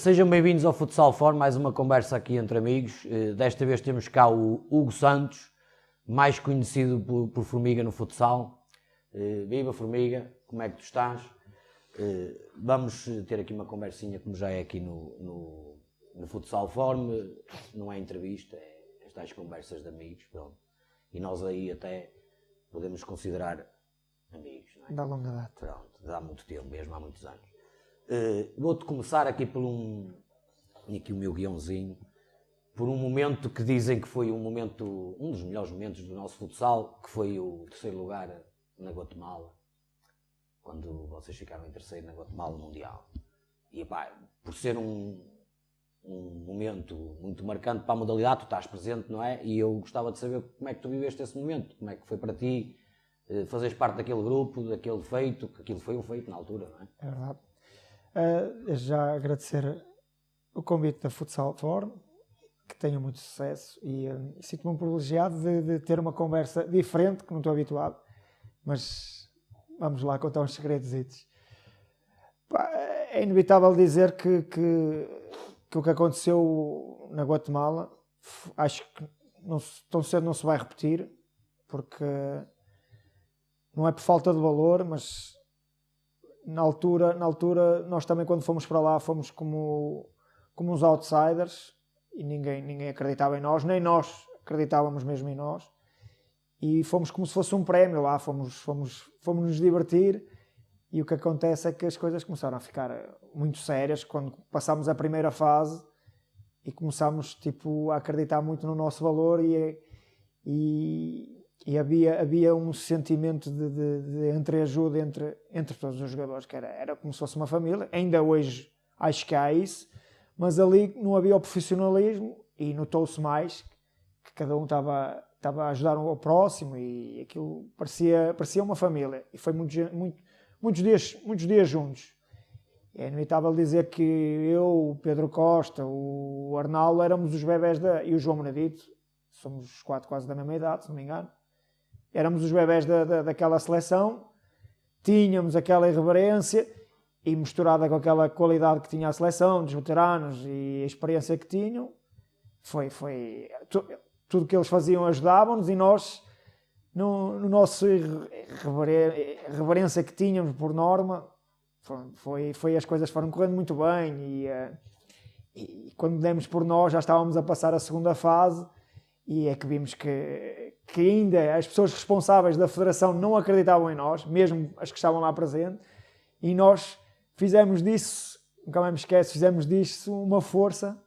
Sejam bem-vindos ao Futsal Forum, mais uma conversa aqui entre amigos. Desta vez temos cá o Hugo Santos, mais conhecido por Formiga no futsal. Viva Formiga, como é que tu estás? Vamos ter aqui uma conversinha, como já é aqui no Futsal Forum. Não é entrevista, é estas conversas de amigos, pronto. E nós aí até podemos considerar amigos, não é? Da longa data. Pronto, dá muito tempo, mesmo há muitos anos. Vou-te começar aqui por aqui o meu guiãozinho, por um momento que dizem que foi um dos melhores momentos do nosso futsal, que foi o terceiro lugar na Guatemala, quando vocês ficaram em terceiro na Guatemala Mundial. E pá, por ser um momento muito marcante para a modalidade, tu estás presente, não é? E eu gostava de saber como é que tu viveste esse momento, como é que foi para ti fazeres parte daquele grupo, daquele feito, que aquilo foi um feito na altura, não é? É verdade. Já agradecer o convite da Futsal Forum, que tenha muito sucesso, e sinto-me privilegiado de ter uma conversa diferente, que não estou habituado, mas vamos lá contar uns segredos. É inevitável dizer que o que aconteceu na Guatemala, acho que tão cedo não se vai repetir, porque não é por falta de valor, mas na altura, nós também, quando fomos para lá, fomos como uns outsiders e ninguém acreditava em nós, nem nós acreditávamos mesmo em nós, e fomos como se fosse um prémio lá, fomos nos divertir, e o que acontece é que as coisas começaram a ficar muito sérias quando passámos a primeira fase e começámos a acreditar muito no nosso valor, e havia um sentimento de entreajuda entre todos os jogadores, que era como se fosse uma família. Ainda hoje acho que há isso, mas ali não havia o profissionalismo e notou-se mais que cada um estava a ajudar ao próximo, e aquilo parecia uma família, e foi muitos dias juntos. É inevitável dizer que eu, o Pedro Costa, o Arnaldo éramos os bebés e o João Benedito, somos os quatro quase da mesma idade, se não me engano. Éramos os bebés daquela seleção, tínhamos aquela irreverência, e misturada com aquela qualidade que tinha a seleção, dos veteranos e a experiência que tinham, tudo que eles faziam ajudavam-nos, e nós, no nosso reverência que tínhamos por norma, as coisas foram correndo muito bem, e quando demos por nós já estávamos a passar a segunda fase, e é que vimos que ainda as pessoas responsáveis da federação não acreditavam em nós, mesmo as que estavam lá presentes, e nós fizemos disso, nunca mais me esqueço, fizemos disso uma força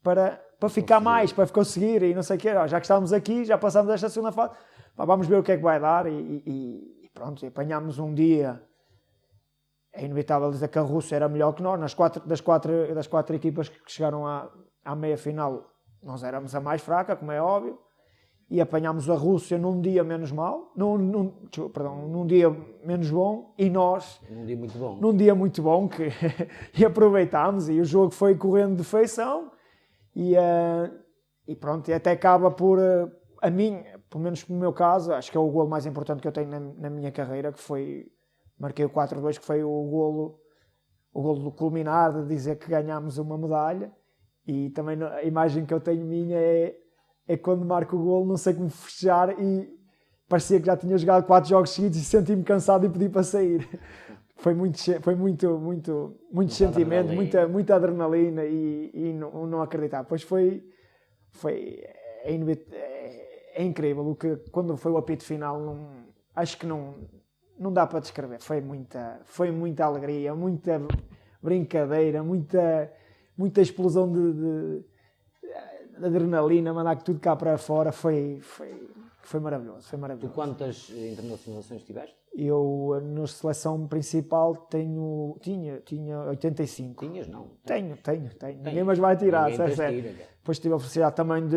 para ficar mais, para conseguir, e não sei o quê. Já que estávamos aqui, já passámos esta segunda fase, vamos ver o que é que vai dar, e pronto, e apanhámos um dia. É inevitável dizer que a Rússia era melhor que nós. Das quatro equipas que chegaram à meia-final, nós éramos a mais fraca, como é óbvio, e apanhámos a Rússia num dia menos mau, num dia menos bom, e nós num dia muito bom e aproveitámos, e o jogo foi correndo de feição, e pronto, e até acaba por a mim, pelo menos no meu caso, acho que é o golo mais importante que eu tenho na minha carreira, que foi, marquei o 4-2, que foi o golo culminar, de dizer que ganhámos uma medalha. E também a imagem que eu tenho minha é quando marco o golo, não sei como festejar, e parecia que já tinha jogado 4 jogos seguidos e senti-me cansado e pedi para sair. Foi muito sentimento, muita adrenalina, e não acreditar. Pois é incrível, quando foi o apito final, acho que não dá para descrever. Foi muita alegria, muita brincadeira, muita explosão de adrenalina, mandar tudo cá para fora. Foi maravilhoso, foi maravilhoso. Tu quantas internacionalizações tiveste? Eu, na seleção principal, tinha 85. Tinhas, não? Tenho. Ninguém mais vai tirar, é sério. Depois tive a felicidade também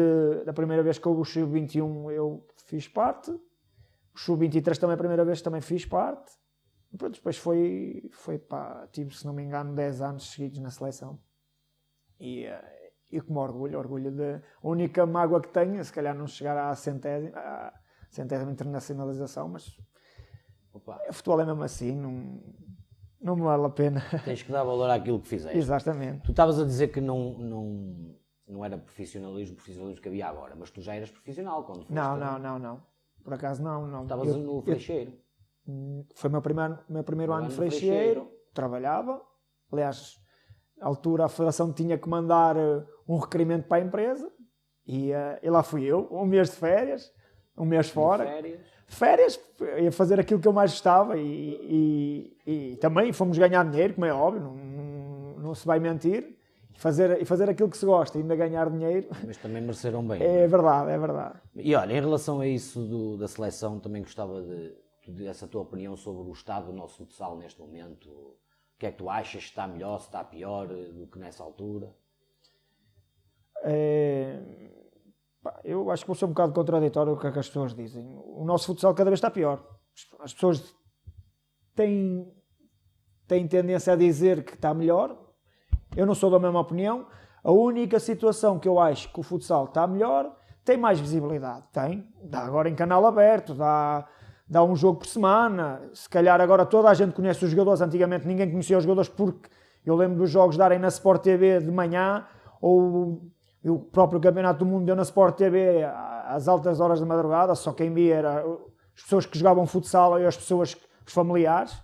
da primeira vez que o Sub-21 eu fiz parte. O Sub-23 também, a primeira vez, também fiz parte. E pronto, depois tive, se não me engano, 10 anos seguidos na seleção. E com orgulho a única mágoa que tenho é se calhar não chegar à centésima internacionalização, mas o futebol é mesmo assim, não me vale a pena. Tens que dar valor àquilo que fizeste. Exatamente. Tu estavas a dizer que não era profissionalismo que havia agora, mas tu já eras profissional quando foste. Não. Por acaso não. Estavas no Freixeiro. Foi o meu primeiro ano de Freixeiro. Trabalhava. Aliás, à altura a Federação tinha que mandar um requerimento para a empresa e lá fui eu, um mês de férias, um mês fora. Férias, ia fazer aquilo que eu mais gostava e também fomos ganhar dinheiro, como é óbvio, não se vai mentir. E fazer aquilo que se gosta e ainda ganhar dinheiro. Mas também mereceram bem. É verdade. E olha, em relação a isso da seleção, também gostava dessa tua opinião sobre o estado do nosso futsal neste momento. O que é que tu achas? Se está melhor, se está pior do que nessa altura? Eu acho que vou ser um bocado contraditório com o que as pessoas dizem. O nosso futsal cada vez está pior. As pessoas têm tendência a dizer que está melhor. Eu não sou da mesma opinião. A única situação que eu acho que o futsal está melhor, tem mais visibilidade. Dá agora em canal aberto, dá um jogo por semana. Se calhar agora toda a gente conhece os jogadores. Antigamente ninguém conhecia os jogadores porque eu lembro dos jogos darem na Sport TV de manhã, ou o próprio Campeonato do Mundo deu na Sport TV às altas horas da madrugada. Só quem via era as pessoas que jogavam futsal e os familiares.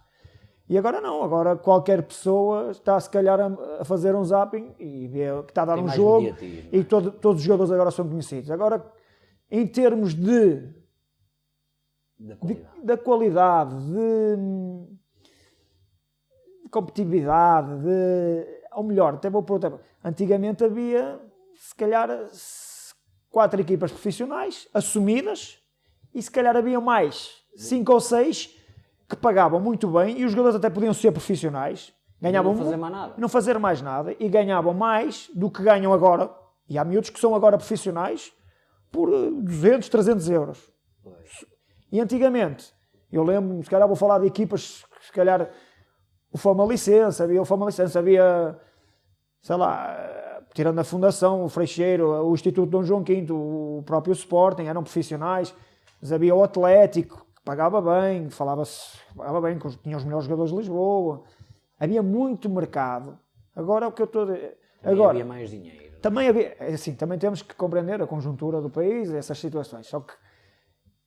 E agora não, agora qualquer pessoa está se calhar a fazer um zapping e vê que está a dar um jogo e todos os jogadores agora são conhecidos. Agora, em termos da qualidade, de competitividade, ou melhor, até vou para outra. Antigamente havia se calhar 4 equipas profissionais assumidas e se calhar havia mais 5 ou 6 que pagavam muito bem e os jogadores até podiam ser profissionais, ganhavam não fazer mais nada e ganhavam mais do que ganham agora. E há miúdos que são agora profissionais por 200, 300 euros. Pois. E antigamente, eu lembro, se calhar vou falar de equipas, se calhar o Famalichense, havia, sei lá, tirando a Fundação, o Freixeiro, o Instituto Dom João V, o próprio Sporting, eram profissionais, mas havia o Atlético, pagava bem, falava bem, tinha os melhores jogadores de Lisboa. Havia muito mercado. Agora o que eu estou a dizer... Agora, havia mais dinheiro. Também havia, assim, também temos que compreender a conjuntura do país, essas situações. Só que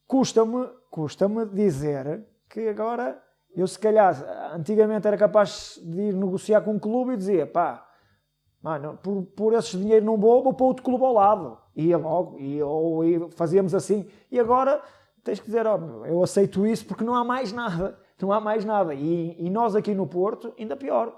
custa-me dizer que agora, eu se calhar, antigamente era capaz de ir negociar com um clube e dizia, pá, mano, por esse dinheiro não vou para outro clube ao lado. Ia logo, ou fazíamos assim. E agora... tens que dizer, eu aceito isso porque não há mais nada. E nós aqui no Porto, ainda pior.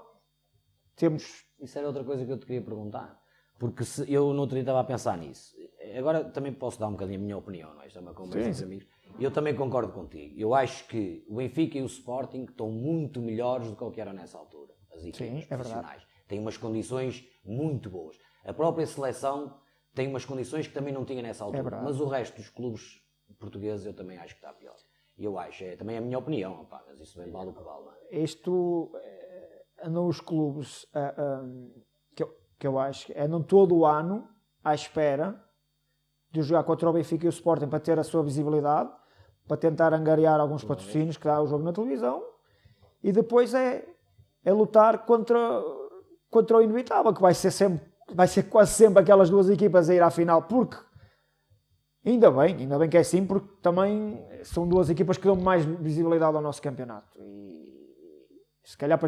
Isso era outra coisa que eu te queria perguntar. Porque eu no outro dia estava a pensar nisso. Agora também posso dar um bocadinho a minha opinião, não é? Isto é uma conversa entre amigos. Eu também concordo contigo. Eu acho que o Benfica e o Sporting estão muito melhores do que o que eram nessa altura. As equipas profissionais. Têm umas condições muito boas. A própria seleção tem umas condições que também não tinha nessa altura. Mas o resto dos clubes portugueses eu também acho que está pior. Eu acho, também é a minha opinião, mas isso bem vale o que vale. Isto andam os clubes que eu acho que andam todo o ano à espera de jogar contra o Benfica e o Sporting para ter a sua visibilidade, para tentar angariar alguns patrocínios que dá o jogo na televisão, e depois é lutar contra o inevitável, que vai ser quase sempre aquelas duas equipas a ir à final, porque ainda bem que é assim, porque também são duas equipas que dão mais visibilidade ao nosso campeonato. E se calhar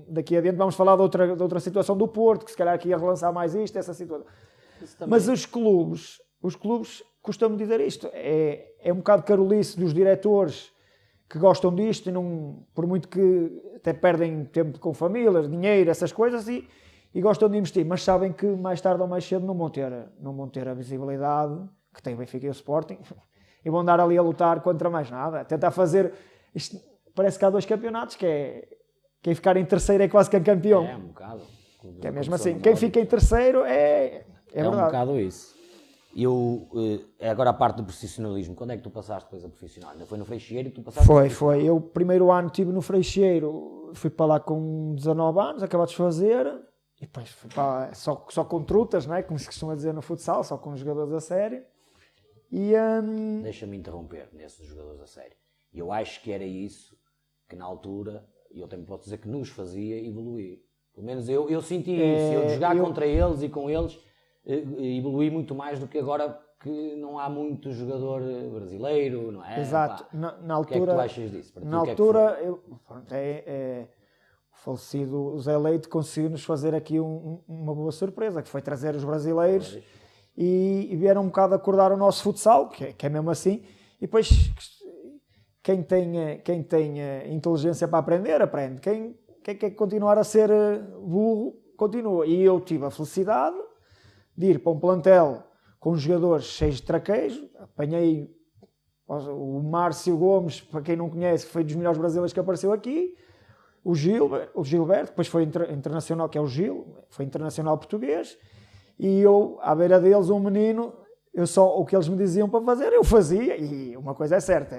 daqui adiante vamos falar de outra situação do Porto, que se calhar aqui ia relançar mais essa situação. Mas os clubes costumam dizer isto. É um bocado carolice dos diretores que gostam disto e não, por muito que até perdem tempo com famílias, dinheiro, essas coisas, e gostam de investir, mas sabem que mais tarde ou mais cedo não vão ter a visibilidade que tem o Benfica e o Sporting, e vão andar ali a lutar contra mais nada, tentar fazer isto. Parece que há 2 campeonatos, que é quem ficar em terceiro é quase que é campeão. É um bocado. Que é mesmo assim, quem fica em terceiro é verdade. Um bocado isso. Agora a parte do profissionalismo, quando é que tu passaste depois a profissional? Ainda foi no Freixeiro e tu passaste? Foi. Eu primeiro ano estive no Freixeiro, fui para lá com 19 anos, acabado de fazer, e depois fui para lá, só com trutas, não é? Como se costuma dizer no futsal, só com jogadores a sério. Deixa-me interromper nesses jogadores a sério. Eu acho que era isso que na altura e eu também posso dizer que nos fazia evoluir. Pelo menos eu senti isso, eu de jogar contra eles e com eles, evoluí muito mais do que agora que não há muito jogador brasileiro, não é? Exato. Pá, na altura, o que é que tu achas disso? Na altura, o falecido Zé Leite conseguiu-nos fazer aqui uma boa surpresa, que foi trazer os brasileiros e vieram um bocado acordar o nosso futsal, que é mesmo assim, e depois quem tem inteligência para aprender, aprende. Quem quer continuar a ser burro, continua. E eu tive a felicidade de ir para um plantel com jogadores cheios de traquejo. Apanhei o Márcio Gomes, para quem não conhece, foi dos melhores brasileiros que apareceu aqui. O Gilberto, depois foi internacional, que é o Gil, foi internacional português. E eu, à beira deles, um menino, o que eles me diziam para fazer, eu fazia. E uma coisa é certa,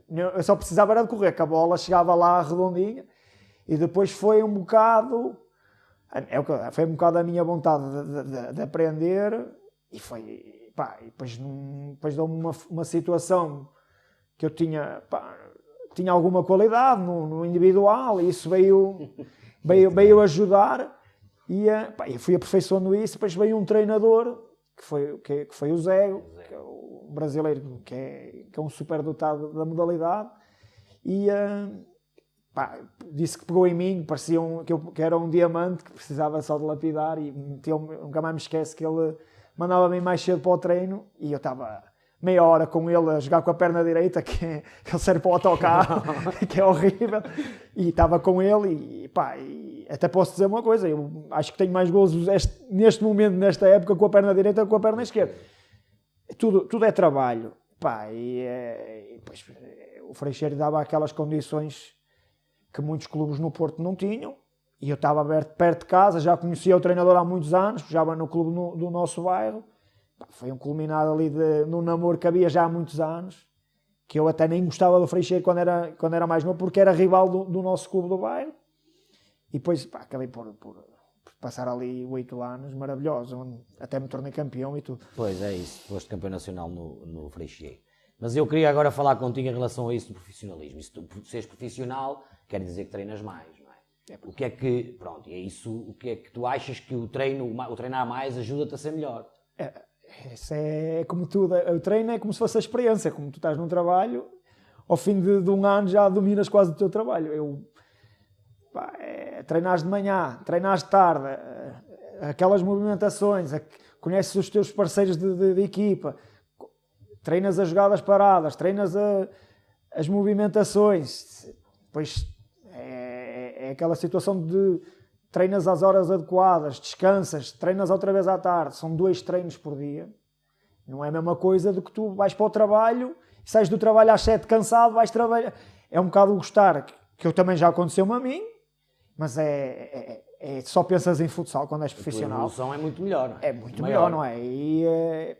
eu só precisava era de correr, que a bola chegava lá redondinha. E depois foi um bocado a minha vontade de aprender. E foi, pá, e depois deu-me uma situação que eu tinha alguma qualidade no individual, e isso veio ajudar, e eu fui aperfeiçoando isso. Depois veio um treinador, que foi o Zé, que é o brasileiro, que é um superdotado da modalidade, e disse que pegou em mim, parecia que era um diamante, que precisava só de lapidar, e nunca mais me esqueço que ele mandava-me mais cedo para o treino, e eu estava meia hora com ele a jogar com a perna direita, que ele serve para o autocarro, que é horrível, e estava com ele, e até posso dizer uma coisa, eu acho que tenho mais golos neste momento, nesta época, com a perna direita que com a perna esquerda. Tudo é trabalho, e depois o Freixeiro dava aquelas condições que muitos clubes no Porto não tinham, e eu estava perto de casa, já conhecia o treinador há muitos anos, jogava no clube do nosso bairro. Foi um culminado ali num namoro que havia já há muitos anos, que eu até nem gostava do Freixeiro quando era mais novo, porque era rival do nosso clube do bairro. E depois acabei por passar ali 8 anos maravilhosos, onde até me tornei campeão e tudo. Pois é isso, foste campeão nacional no Freixeiro. Mas eu queria agora falar contigo em relação a isso do profissionalismo. E se tu seres profissional, quer dizer que treinas mais, não é? O que é que, pronto, é isso, o que é que tu achas que o treinar mais ajuda-te a ser melhor? Isso é como tudo, o treino é como se fosse a experiência, como tu estás num trabalho, ao fim de um ano já dominas quase o teu trabalho. Treinares de manhã, treinares de tarde, aquelas movimentações, conheces os teus parceiros de equipa, treinas as jogadas paradas, treinas as movimentações, depois é aquela situação de treinas às horas adequadas, descansas, treinas outra vez à tarde, são 2 treinos por dia. Não é a mesma coisa do que tu vais para o trabalho, sais do trabalho às 7 cansado, vais trabalhar. É um bocado o gostar, que eu também já aconteceu-me a mim, mas só pensas em futsal quando és profissional. A evolução é muito melhor, não é? É muito melhor, não é? E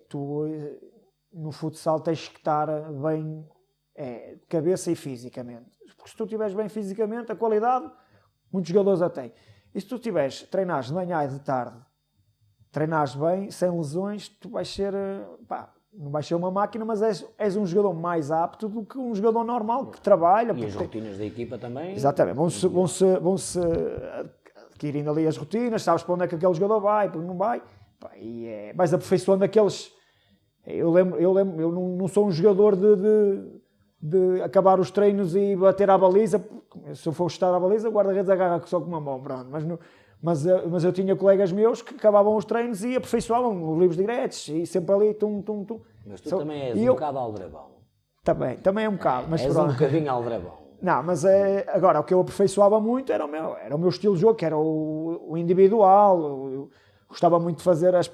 tu no futsal tens que estar bem de cabeça e fisicamente. Porque se tu estiveres bem fisicamente, a qualidade, muitos jogadores a têm. E se tu treinares de manhã e de tarde, treinares bem, sem lesões, tu vais ser, não vais ser uma máquina, mas és um jogador mais apto do que um jogador normal que trabalha. E as rotinas da equipa também. Exatamente, vão-se adquirindo ali as rotinas, sabes para onde é que aquele jogador vai, para onde não vai, vais aperfeiçoando aqueles. Eu lembro, eu não sou um jogador de acabar os treinos e bater à baliza. Se eu for chutar à baliza, o guarda-redes agarra só com uma mão, pronto. Mas eu tinha colegas meus que acabavam os treinos e aperfeiçoavam os livros diretos e sempre ali, tum. Mas tu também és um bocado aldrabão. Também é um bocado. Mas és um bocadinho aldrabão. Não, mas agora o que eu aperfeiçoava muito era o meu estilo de jogo, que era o individual. Eu gostava muito de fazer as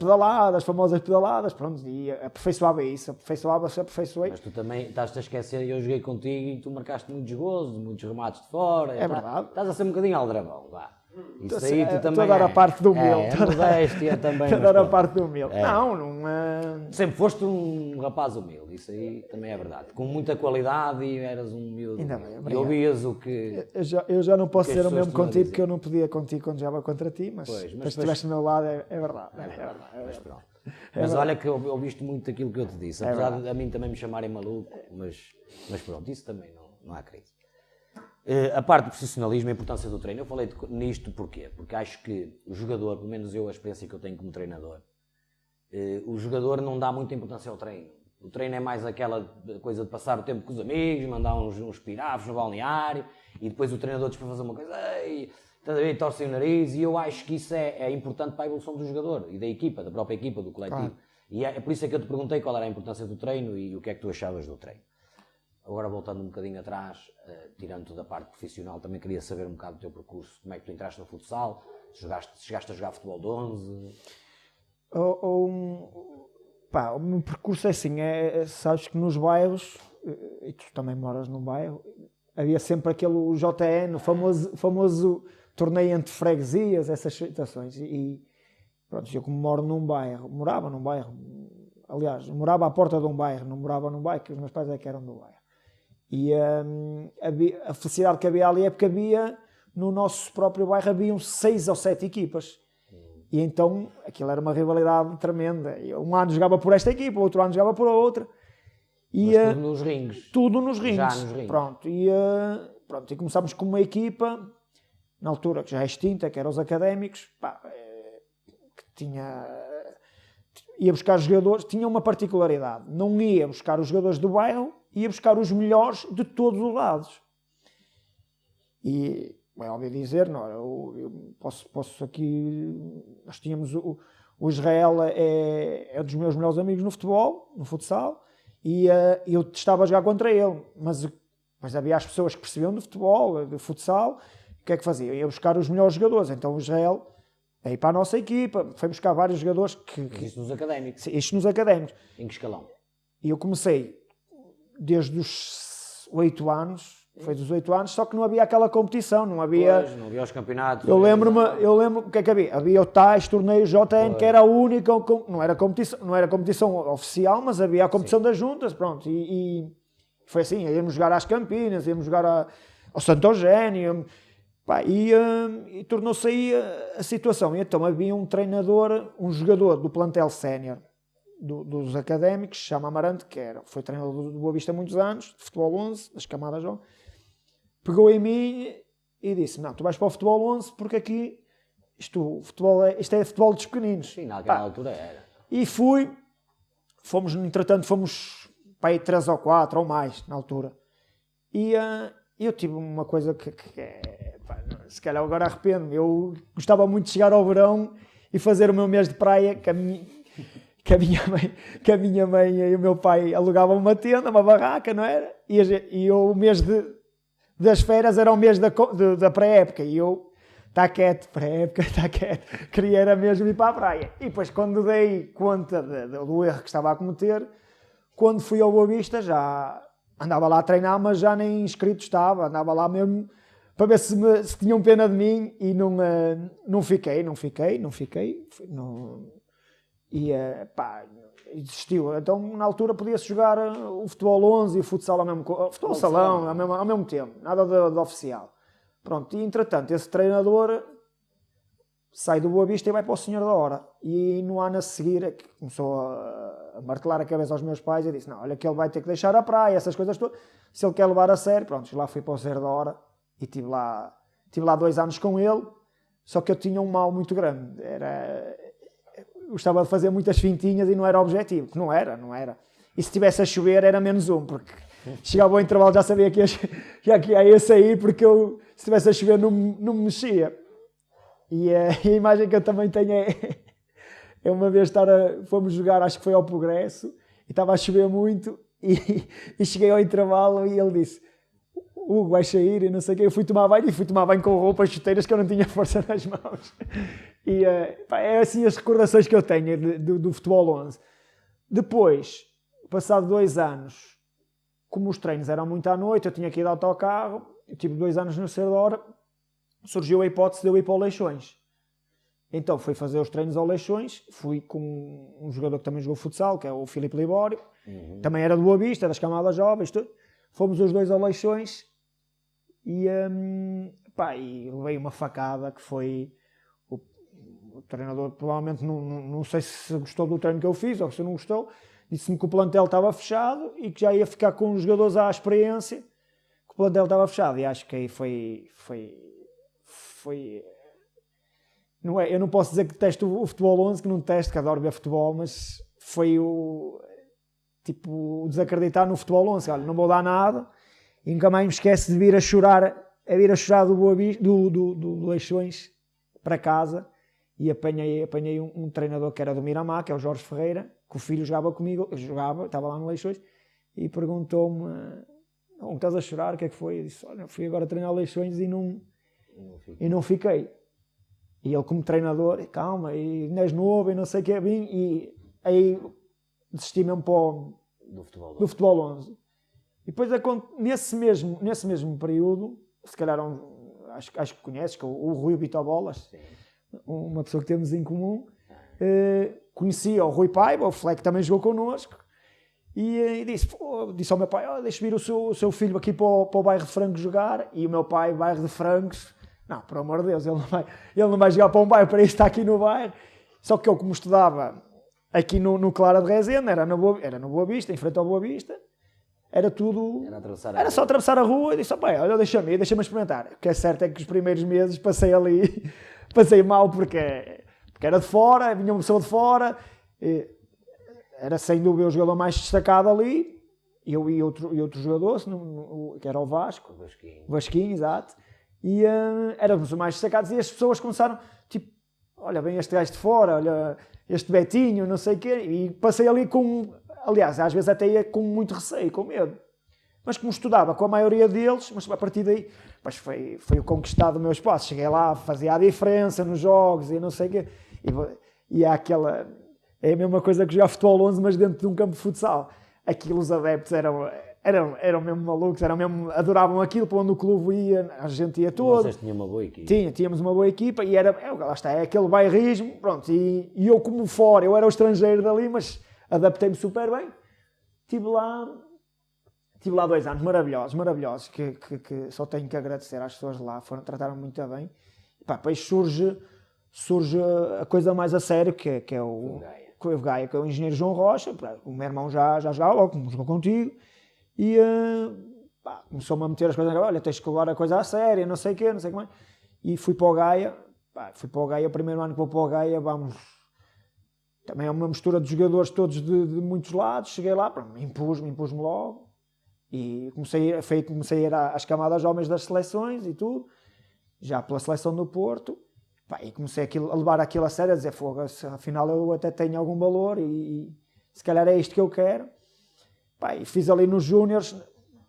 famosas pedaladas, pronto, e aperfeiçoava isso, aperfeiçoei. Mas tu também estás-te a esquecer, eu joguei contigo e tu marcaste muitos golos, muitos remates de fora. É verdade. Estás a ser um bocadinho aldrabão, vá. Isso aí tu também estou a dar a parte do meu. Modéstia também. Estou a dar a parte do meu. Não. Sempre foste um rapaz humilde, isso aí também é verdade. Com muita qualidade e eras um miúdo. Ainda bem, e ouvias o que... Eu já não posso ser o mesmo contigo, porque eu não podia contigo quando jogava contra ti, mas se estiveste do meu lado é verdade. Mas pronto. Mas olha que eu ouviste muito aquilo que eu te disse, apesar de a mim também me chamarem maluco, mas pronto, isso também não há crise. A parte do profissionalismo, a importância do treino. Eu falei nisto porquê? Porque acho que o jogador, pelo menos eu, a experiência que eu tenho como treinador, o jogador não dá muita importância ao treino. O treino é mais aquela coisa de passar o tempo com os amigos, mandar uns pirafos no balneário, e depois o treinador diz para fazer uma coisa, torce o nariz, e eu acho que isso é importante para a evolução do jogador e da equipa, da própria equipa, do coletivo. Claro. E é por isso que eu te perguntei qual era a importância do treino e o que é que tu achavas do treino. Agora, voltando um bocadinho atrás, tirando da parte profissional, também queria saber um bocado do teu percurso, como é que tu entraste no futsal, chegaste a jogar futebol de 11? O meu percurso é assim, sabes que nos bairros, e tu também moras num bairro, havia sempre aquele JN, o famoso torneio entre freguesias, essas situações, e pronto, eu como morava num bairro, aliás, morava à porta de um bairro, não morava num bairro, que os meus pais é que eram do bairro. E a felicidade que havia ali é porque no nosso próprio bairro haviam 6 ou 7 equipas. E então aquilo era uma rivalidade tremenda. Um ano jogava por esta equipa, outro ano jogava por outra. Mas tudo nos rings. Tudo nos rings. Já nos rings. Pronto, e começámos com uma equipa, na altura que já é extinta, que eram os académicos, que ia buscar jogadores, tinha uma particularidade. Não ia buscar os jogadores do bairro, ia buscar os melhores de todos os lados. E é óbvio dizer, não, eu posso aqui, nós tínhamos o Israel é dos meus melhores amigos no futebol, no futsal, e eu estava a jogar contra ele, mas havia as pessoas que percebiam de futebol, de futsal, o que é que fazia? Ia buscar os melhores jogadores, então o Israel é ir para a nossa equipa, foi buscar vários jogadores Isto nos académicos? Isto nos académicos. Em que escalão? E eu comecei desde os 8 anos, foi dos 8 anos, só que não havia aquela competição, não havia... Pois, não havia os campeonatos. Eu lembro o que é que havia? Havia o tais torneios JN, que era a única, não era competição oficial, mas havia a competição das juntas, pronto, e foi assim, íamos jogar às Campinas, íamos jogar ao Santo Eugénio, e tornou-se aí a situação. E então havia um jogador do plantel sénior, dos académicos, chama Amarante, foi treinador do Boa Vista há muitos anos, de futebol 11, das camadas jovens, pegou em mim e disse, não, tu vais para o futebol 11 porque aqui isto é futebol dos pequeninos. Sim, naquela altura era. E entretanto fomos para aí 3 ou 4 ou mais na altura. E eu tive uma coisa que se calhar agora arrependo-me, eu gostava muito de chegar ao verão e fazer o meu mês de praia, que a minha mãe e o meu pai alugavam uma tenda, uma barraca, não era? E o mês das férias era o mês da pré-época. E eu, está quieto, pré-época, está quieto. Queria era mesmo ir para a praia. E depois, quando dei conta do erro que estava a cometer, quando fui ao Boa Vista, já andava lá a treinar, mas já nem inscrito estava. Andava lá mesmo para ver se tinham pena de mim e não fiquei. E desistiu. Então, na altura, podia-se jogar o futebol 11 e o futsal o futebol salão ao mesmo tempo, nada de oficial. Pronto, e entretanto, esse treinador sai do Boa Vista e vai para o Senhor da Hora. E no ano a seguir, começou a martelar a cabeça aos meus pais e disse, não, olha que ele vai ter que deixar a praia, essas coisas todas, se ele quer levar a sério. Pronto, lá fui para o Senhor da Hora e tive lá 2 anos com ele, só que eu tinha um mal muito grande. Eu gostava de fazer muitas fintinhas e não era objetivo. Não era. E se estivesse a chover era menos um, porque chegava ao intervalo já sabia que ia sair, porque se estivesse a chover não me mexia. E a imagem que eu também tenho é uma vez fomos jogar, acho que foi ao Progresso, e estava a chover muito, e cheguei ao intervalo e ele disse, Hugo, vais sair e não sei o quê. Eu fui tomar banho com roupas chuteiras que eu não tinha força nas mãos. E é assim as recordações que eu tenho do futebol 11. Depois, passado 2 anos, como os treinos eram muito à noite, eu tinha que ir de autocarro, eu tive 2 anos no Cerdora, surgiu a hipótese de eu ir para o Leixões. Então fui fazer os treinos ao Leixões, fui com um jogador que também jogou futsal, que é o Filipe Libório, também era do Boa Vista, das camadas jovens, fomos os dois ao Leixões e levei uma facada que foi... O treinador provavelmente não sei se gostou do treino que eu fiz ou se não gostou, disse-me que o plantel estava fechado e que já ia ficar com os jogadores à experiência, que plantel estava fechado e acho que aí foi não é, eu não posso dizer que detesto o futebol 11, que não detesto, que adoro ver futebol, mas foi o desacreditar no futebol 11. Olha, não vou dar nada e nunca mais me esquece de vir a chorar do Boa Vista, do Leixões para casa, e apanhei um treinador que era do Miramar, que é o Jorge Ferreira, que o filho jogava comigo, estava lá no Leixões, e perguntou-me: "Não estás a chorar, o que é que foi?" Eu disse: "Olha, fui agora treinar Leixões e não fiquei." E ele, como treinador: "Calma, e não és novo, e não sei o que é bem." E aí desisti mesmo do futebol 11. E depois, nesse mesmo período, se calhar acho que conheces, que é o Rui Vitor Bolas, uma pessoa que temos em comum, conhecia o Rui Paiva, o Fleck também jogou connosco, e disse ao meu pai: "Deixa vir o seu filho aqui para o bairro de Francos jogar." E o meu pai, bairro de Francos, não, por amor de Deus, ele não vai jogar para um bairro, para isso está aqui no bairro. Só que eu, como estudava aqui no Clara de Rezende, era no Boa Vista, em frente ao Boa Vista, era só atravessar a rua, e disse: "Olha, deixa-me experimentar." O que é certo é que os primeiros meses passei ali, passei mal, porque era de fora, vinha uma pessoa de fora, era sem dúvida o jogador mais destacado ali, eu e outro jogador, que era o Vasco, o Vasquinho, exato, e éramos os mais destacados, e as pessoas começaram, tipo: "Olha, vem este gajo de fora, olha, este Betinho, não sei o quê", e passei ali aliás, às vezes até ia com muito receio, com medo. Mas como estudava com a maioria deles, mas a partir daí, pois foi o conquistado o meu espaço. Cheguei lá, fazia a diferença nos jogos e não sei o quê. E há aquela... É a mesma coisa que jogar futebol 11, mas dentro de um campo de futsal. Aquilo, os adeptos eram mesmo malucos, adoravam aquilo, para onde o clube ia, a gente ia todo. Vocês tinham uma boa equipa. Tínhamos uma boa equipa e lá está, é aquele bairrismo, pronto. E eu, como fora, eu era o estrangeiro dali, mas adaptei-me super bem. Tive lá 2 anos maravilhosos, que só tenho que agradecer às pessoas de lá, trataram-me muito bem. E depois surge a coisa mais a sério, que é o Gaia, que é o engenheiro João Rocha. O meu irmão já jogava, como jogou contigo, e começou-me a meter as coisas: "Olha, tens que levar a coisa a sério, não sei o quê, não sei o que mais." E fui para o Gaia, o primeiro ano que vou para o Gaia, também é uma mistura de jogadores todos de muitos lados. Cheguei lá, impus-me logo, e comecei a ir às camadas homens das seleções e tudo, já pela seleção do Porto, e comecei a levar aquilo a sério, a dizer: "Fogo, afinal eu até tenho algum valor e se calhar é isto que eu quero." E fiz ali nos Júniors,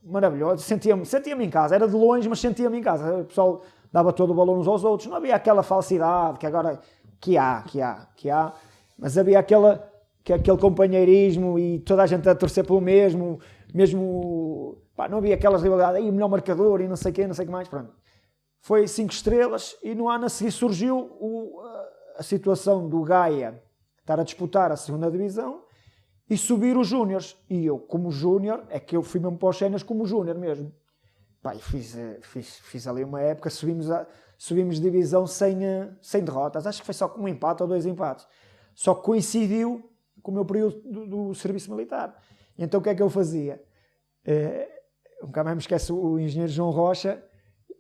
maravilhoso, sentia-me em casa, era de longe, mas sentia-me em casa. O pessoal dava todo o valor uns aos outros, não havia aquela falsidade que agora que há, mas havia aquele companheirismo e toda a gente a torcer pelo mesmo, não havia aquelas rivalidades: "Aí o melhor marcador" e não sei o que mais, pronto. Foi 5 estrelas, e no ano a seguir surgiu a situação do Gaia estar a disputar a 2ª divisão e subir os Júniors. E eu, como Júnior, é que eu fui mesmo para os Séniores como Júnior mesmo. Fiz ali uma época, subimos de divisão sem derrotas. Acho que foi só com um empate ou 2 empates. Só que coincidiu com o meu período do serviço militar. Então o que é que eu fazia? Nunca mais me esqueço, o engenheiro João Rocha,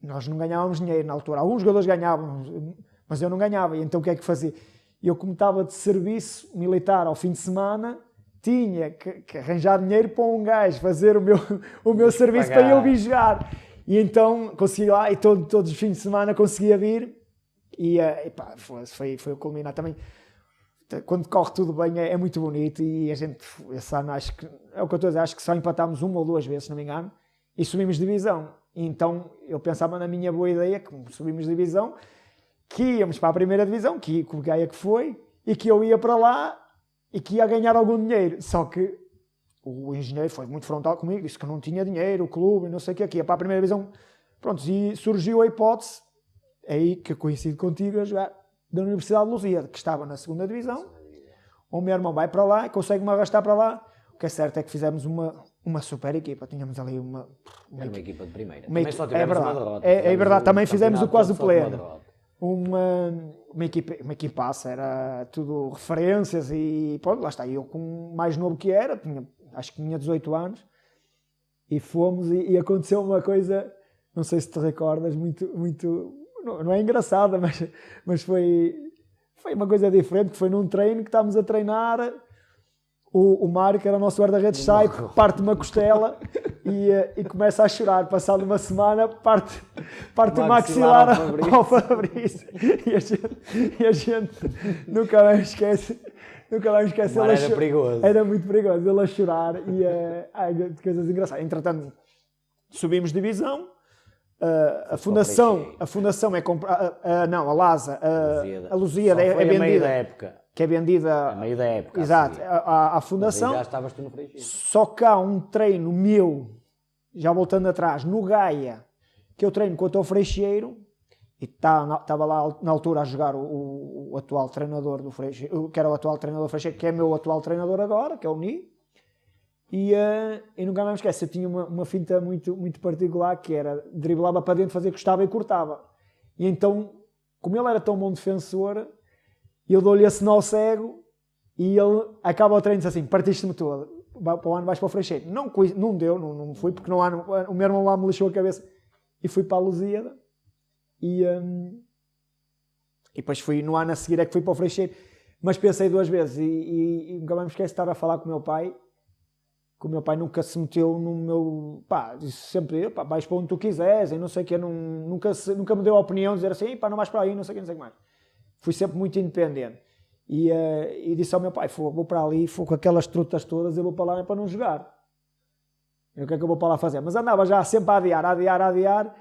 nós não ganhávamos dinheiro na altura. Alguns jogadores ganhavam, mas eu não ganhava. E então o que é que fazia? Eu, como estava de serviço militar ao fim de semana, tinha que arranjar dinheiro para um gajo fazer o meu serviço pagar, para eu vir jogar. E então consegui lá, e todos os fins de semana conseguia vir. E foi o culminar também. Quando corre tudo bem é muito bonito, e a gente, esse ano, acho que é o que eu estou a dizer, acho que só empatámos 1 ou 2 vezes, se não me engano, e subimos de divisão. E então eu pensava na minha boa ideia, que subimos de divisão, que íamos para a 1ª divisão, que o Gaia que foi, e que eu ia para lá e que ia ganhar algum dinheiro. Só que o engenheiro foi muito frontal comigo, disse que não tinha dinheiro, o clube, não sei o que ia para a 1ª divisão. Pronto, e surgiu a hipótese, aí que eu coincido contigo, a jogar da Universidade de Lusíada, que estava na 2ª divisão. O meu irmão vai para lá e consegue-me arrastar para lá. O que é certo é que fizemos uma super equipa. Tínhamos ali uma equipa de primeira. Também só tivemos uma derrota. É verdade, também fizemos quase o pleno. Uma equipaça, era tudo referências, e pronto, lá está. Eu, com mais novo que era, acho que tinha 18 anos, E fomos e aconteceu uma coisa, não sei se te recordas, muito, não é engraçada, mas foi uma coisa diferente, que foi num treino que estávamos a treinar, o Mário, que era o nosso guarda-redes, sai, parte uma costela e começa a chorar. Passado uma semana, parte o maxilar ao Fabrício. E a gente nunca mais esquece. Era perigoso. Era muito perigoso ele a chorar e coisas engraçadas. Entretanto, subimos divisão. A fundação é comprada. Não, a Lasa. A Lusíada é vendida. A meio da época. Que é vendida. A meio da época. Exato. À fundação. Já estavas tu no Freixeiro. Só que há um treino meu, já voltando atrás, no Gaia, que eu treino contra o Freixeiro. E estava lá na altura a jogar o atual treinador do Freixeiro, que era o atual treinador do Freixeiro, que é meu atual treinador agora, que é o Ni. E nunca mais me esqueço, eu tinha uma finta muito, muito particular, que era driblava para dentro, fazia costava e cortava. E então, como ele era tão bom defensor, eu dou-lhe esse nó cego e ele acaba o treino e diz assim: partiste-me todo, para o ano vais para o Freixeiro. Não deu, não fui, porque o meu irmão lá me lixou a cabeça. E fui para a Lusíada. E depois fui no ano a seguir, é que fui para o Freixeiro, mas pensei duas vezes e nunca mais me esqueço de estar a falar com o meu pai, que o meu pai nunca se meteu no meu, disse sempre, vais para onde tu quiseres, e não sei o que, nunca me deu a opinião de dizer assim, não vais para aí, não sei o que mais. Fui sempre muito independente e disse ao meu pai, vou para ali, com aquelas trutas todas, eu vou para lá para não jogar. E o que é que eu vou para lá fazer? Mas andava já sempre a adiar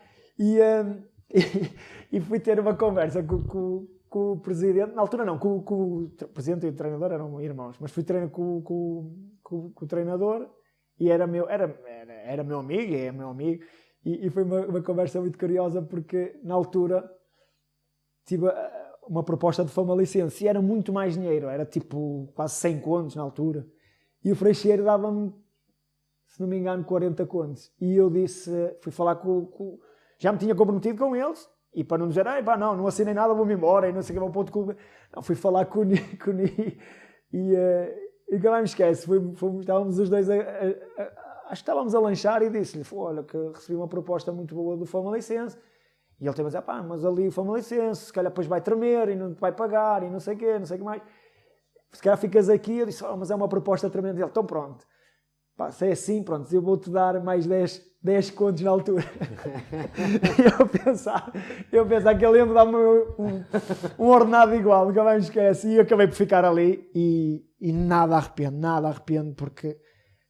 e fui ter uma conversa com o presidente, na altura não, com o presidente e o treinador eram irmãos, mas fui treinar com o treinador e era meu amigo, é meu amigo, e foi uma conversa muito curiosa, porque na altura tive uma proposta de Famalichense e era muito mais dinheiro, era tipo quase 100 contos na altura, e o Freixeiro dava-me, se não me engano, 40 contos, e eu fui falar já me tinha comprometido com eles, e para não dizer, não assinei nada, vou-me embora, e não sei o que, vou para outro clube. Não, fui falar com o Ni, e que lá me esquece, estávamos os dois, acho que estávamos a lanchar, e disse-lhe, olha, que recebi uma proposta muito boa do Famalichense, e ele teve a dizer, mas ali o Famalichense, se calhar depois vai tremer, e não te vai pagar, e não sei o que mais, se calhar ficas aqui. Eu disse, mas é uma proposta tremenda. Ele, então pronto, se é assim, pronto, eu vou-te dar mais 10 contos na altura. E eu pensar que ele ia me dar um ordenado igual, nunca mais me esquece. E eu acabei por ficar ali e nada arrependo, porque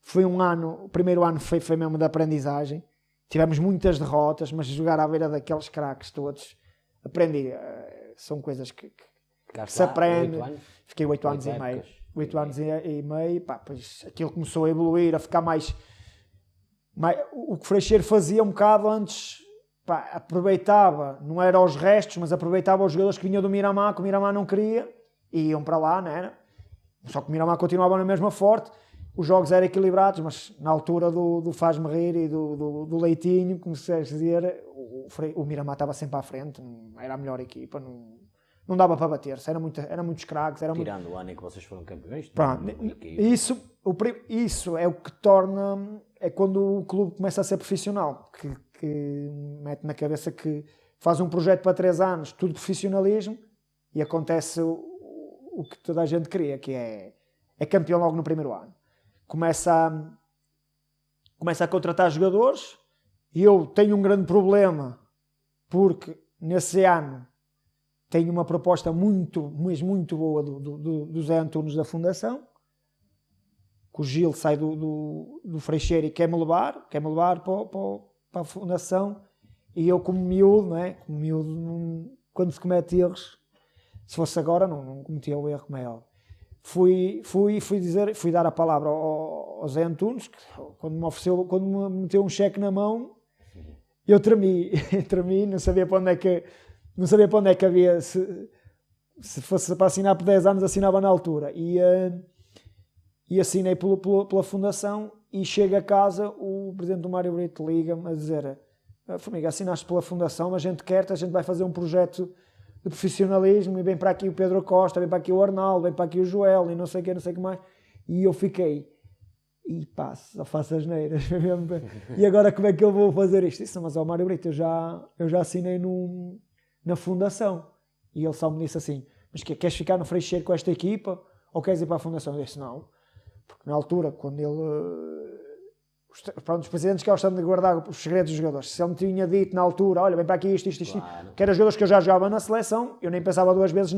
foi o primeiro ano foi mesmo de aprendizagem. Tivemos muitas derrotas, mas jogar à beira daqueles craques todos, aprendi. São coisas que se aprende. Fiquei 8 anos e meio. 8 anos e meio, pois aquilo começou a evoluir, a ficar mais o que o Freixeiro fazia um bocado antes, aproveitava, não era os restos, mas aproveitava os jogadores que vinham do Miramar, que o Miramar não queria, e iam para lá, não era? Só que o Miramar continuava na mesma forte, os jogos eram equilibrados, mas na altura do Faz-me Rir e do Leitinho, como se quer dizer, o Miramar estava sempre à frente, era a melhor equipa, não dava para bater-se, eram muitos craques. Tirando o ano em que vocês foram campeões. Isso é o que torna, é quando o clube começa a ser profissional, que mete na cabeça que faz um projeto para 3 anos, tudo profissionalismo, e acontece o que toda a gente queria, que é campeão logo no primeiro ano. Começa a contratar jogadores, e eu tenho um grande problema, porque nesse ano tenho uma proposta muito boa do Zé Antunes da Fundação, que o Gil sai do Freixeiro e quer-me levar para a Fundação, e eu como miúdo, não é? Quando se comete erros, se fosse agora não cometia o erro, como é óbvio. Fui dar a palavra ao Zé Antunes, que quando me meteu um cheque na mão, eu tremi, não sabia para onde é que havia, se fosse para assinar por 10 anos, assinava na altura. E assinei pela Fundação, e chego a casa, o presidente do Mário Brito liga-me a dizer: Formiga, assinaste pela Fundação, a gente quer-te, a gente vai fazer um projeto de profissionalismo, e vem para aqui o Pedro Costa, vem para aqui o Arnaldo, vem para aqui o Joel, e não sei o que mais. E eu fiquei. e pá, só faço asneiras. E agora como é que eu vou fazer isto? Disse, mas Mário Brito, eu já assinei na fundação. E ele só me disse assim, mas queres ficar no Freixeiro com esta equipa ou queres ir para a fundação? Eu disse, não. Porque na altura, quando ele... os presidentes que gostam de guardar os segredos dos jogadores, se ele me tinha dito na altura, olha, vem para aqui isto, claro, que eram jogadores que eu já jogava na seleção, eu nem pensava duas vezes,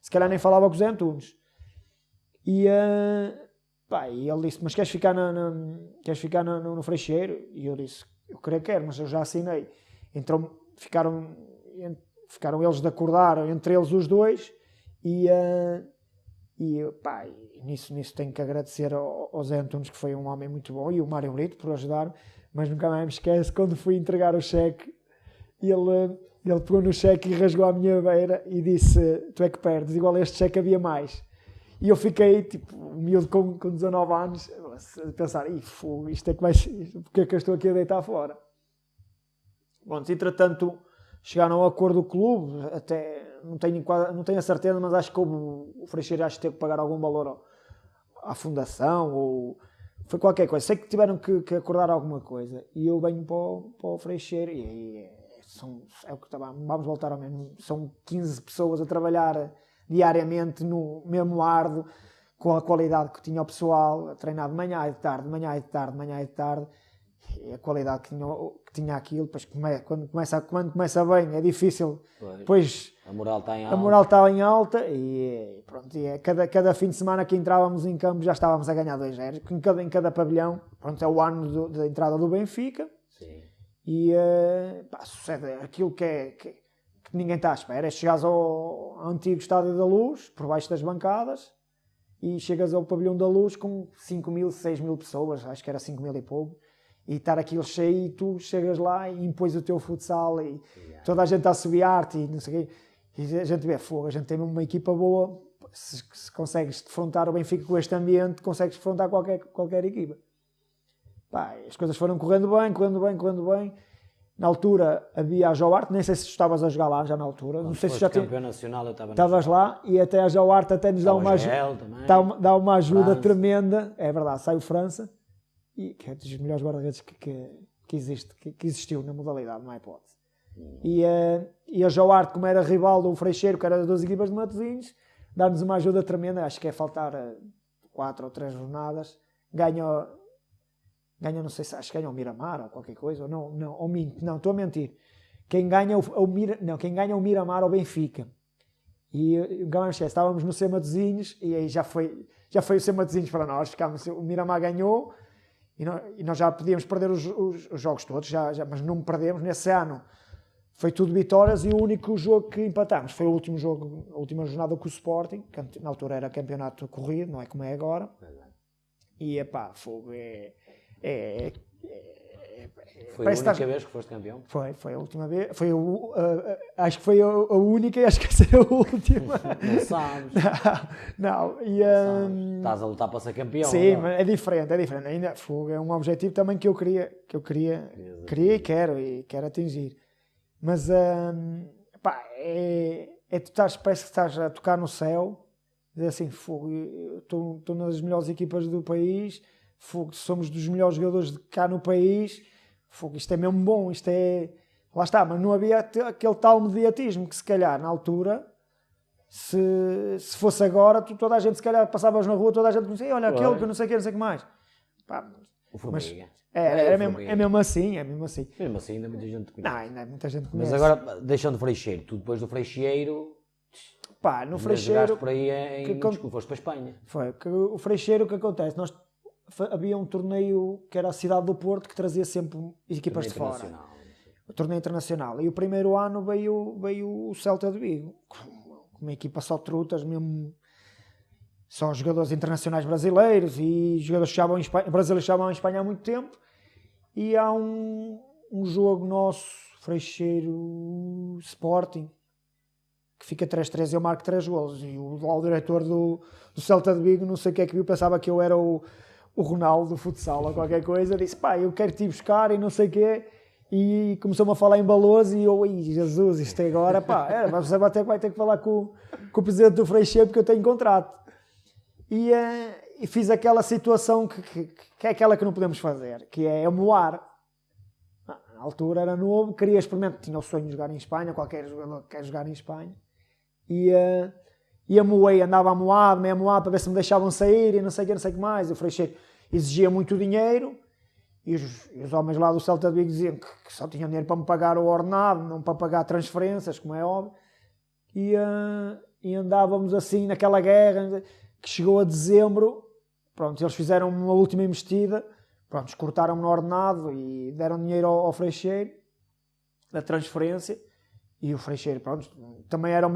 se calhar nem falava com o Zé Antunes. E ele disse, mas queres ficar no Freixeiro? E eu disse, eu creio que quero, mas eu já assinei. Então ficaram eles de acordar, entre eles os dois, nisso tenho que agradecer ao Zé Antunes, que foi um homem muito bom, e o Mário Brito por ajudar, mas nunca mais me esqueço quando fui entregar o cheque, ele pegou no cheque e rasgou a minha beira e disse, tu é que perdes, igual a este cheque havia mais. E eu fiquei, tipo, miúdo com 19 anos, a pensar, isto é que vai ser, porque é que eu estou aqui a deitar fora? Bom, entretanto, chegaram a um acordo do clube, até não tenho a certeza, mas acho que o Freixeiro teve que pagar algum valor à fundação, ou foi qualquer coisa. Sei que tiveram que acordar alguma coisa. E eu venho para o Freixeiro é o que vamos voltar ao mesmo. São 15 pessoas a trabalhar diariamente no mesmo árduo, com a qualidade que tinha o pessoal, a treinar de manhã e de tarde, de manhã e de tarde, de manhã e de tarde. E a qualidade que tinha aquilo, depois quando começa bem é difícil, depois a moral está em alta e pronto, cada fim de semana que entrávamos em campo já estávamos a ganhar 2-0 em cada pavilhão. Pronto, é o ano da entrada do Benfica. Sim. E sucede aquilo que ninguém está à espera, chegares ao antigo Estádio da Luz, por baixo das bancadas, e chegas ao pavilhão da Luz com 5.000, 6.000 pessoas, acho que era 5.000 e pouco, e estar aquilo cheio, e tu chegas lá e impões o teu futsal, e toda a gente a assobiar-te, e não sei o quê, e a gente vê fogo, a gente tem uma equipa boa, se consegues defrontar o Benfica com este ambiente, consegues defrontar qualquer equipa. As coisas foram correndo bem. Na altura havia a Joarte, nem sei se estavas a jogar lá já na altura. Não sei se já campeão nacional, eu estava. Estavas lá e até a Joarte até nos dá uma ajuda tremenda. É verdade, sai o França, e que é dos melhores guarda-redes que existiu na modalidade, não há hipótese. E a Joarte, como era rival do Freixeiro, que era das duas equipas de Matosinhos, dá-nos uma ajuda tremenda. Acho que é faltar 4 ou 3 jornadas. Ganha, não sei se acho que ganha o Miramar ou qualquer coisa, não, estou a mentir. Quem ganha o Miramar ou o Benfica. E estávamos no Matosinhos e aí já foi o Matosinhos para nós. O Miramar ganhou e nós já podíamos perder os jogos todos, mas não perdemos. Nesse ano foi tudo vitórias e o único jogo que empatámos foi o último jogo, a última jornada com o Sporting, que na altura era campeonato corrido, não é como é agora. E fogo foi a única vez que foste campeão? Foi a última vez. Acho que foi a única e acho que vai ser a última. Não sabes. Não. Estás a lutar para ser campeão. Sim, mas é diferente. Ainda é um objetivo também que eu queria e quero atingir. Mas parece que estás a tocar no céu, dizer assim, estou nas melhores equipas do país. Somos dos melhores jogadores de cá no país, isto é mesmo bom, lá está, mas não havia aquele tal mediatismo que se calhar na altura, se fosse agora, toda a gente se calhar passavas na rua, toda a gente conhecia, olha aquele que não sei o que mais. O Formiga. É mesmo assim. Mesmo assim ainda muita gente conhece. Não, ainda muita gente conhece. Mas agora, deixando o Freixeiro, tu depois do Freixeiro... no Freixeiro... por aí foste para a Espanha. Foi, o Freixeiro, o que acontece? Havia um torneio que era a cidade do Porto que trazia sempre equipas de fora. O torneio internacional. E o primeiro ano veio o Celta de Vigo, com uma equipa só trutas, mesmo só jogadores internacionais brasileiros e jogadores que brasileiros estavam em Espanha há muito tempo. E há um jogo nosso, Freixeiro Sporting, que fica 3-3 e eu marco 3 golos. E o diretor do Celta de Vigo, não sei o que é que viu, pensava que eu era o Ronaldo do futsal ou qualquer coisa, disse, eu quero te ir buscar e não sei o quê, e começou-me a falar em Baloso e eu, Jesus, isto é agora, você vai ter que falar com o presidente do Freixeiro porque eu tenho contrato. E e fiz aquela situação que é aquela que não podemos fazer, que é moar. Na altura era novo, queria experimentar, tinha o sonho de jogar em Espanha, qualquer jogador quer jogar em Espanha, e amoei, andava amoado, meio amoado, para ver se me deixavam sair e não sei o que mais. O Freixeiro exigia muito dinheiro, e os homens lá do Celta de Vigo diziam que só tinham dinheiro para me pagar o ordenado, não para pagar transferências, como é óbvio, e andávamos assim naquela guerra, que chegou a dezembro. Pronto, eles fizeram uma última investida, pronto, cortaram-me no ordenado e deram dinheiro ao Freixeiro, da transferência, e o Freixeiro, pronto, também era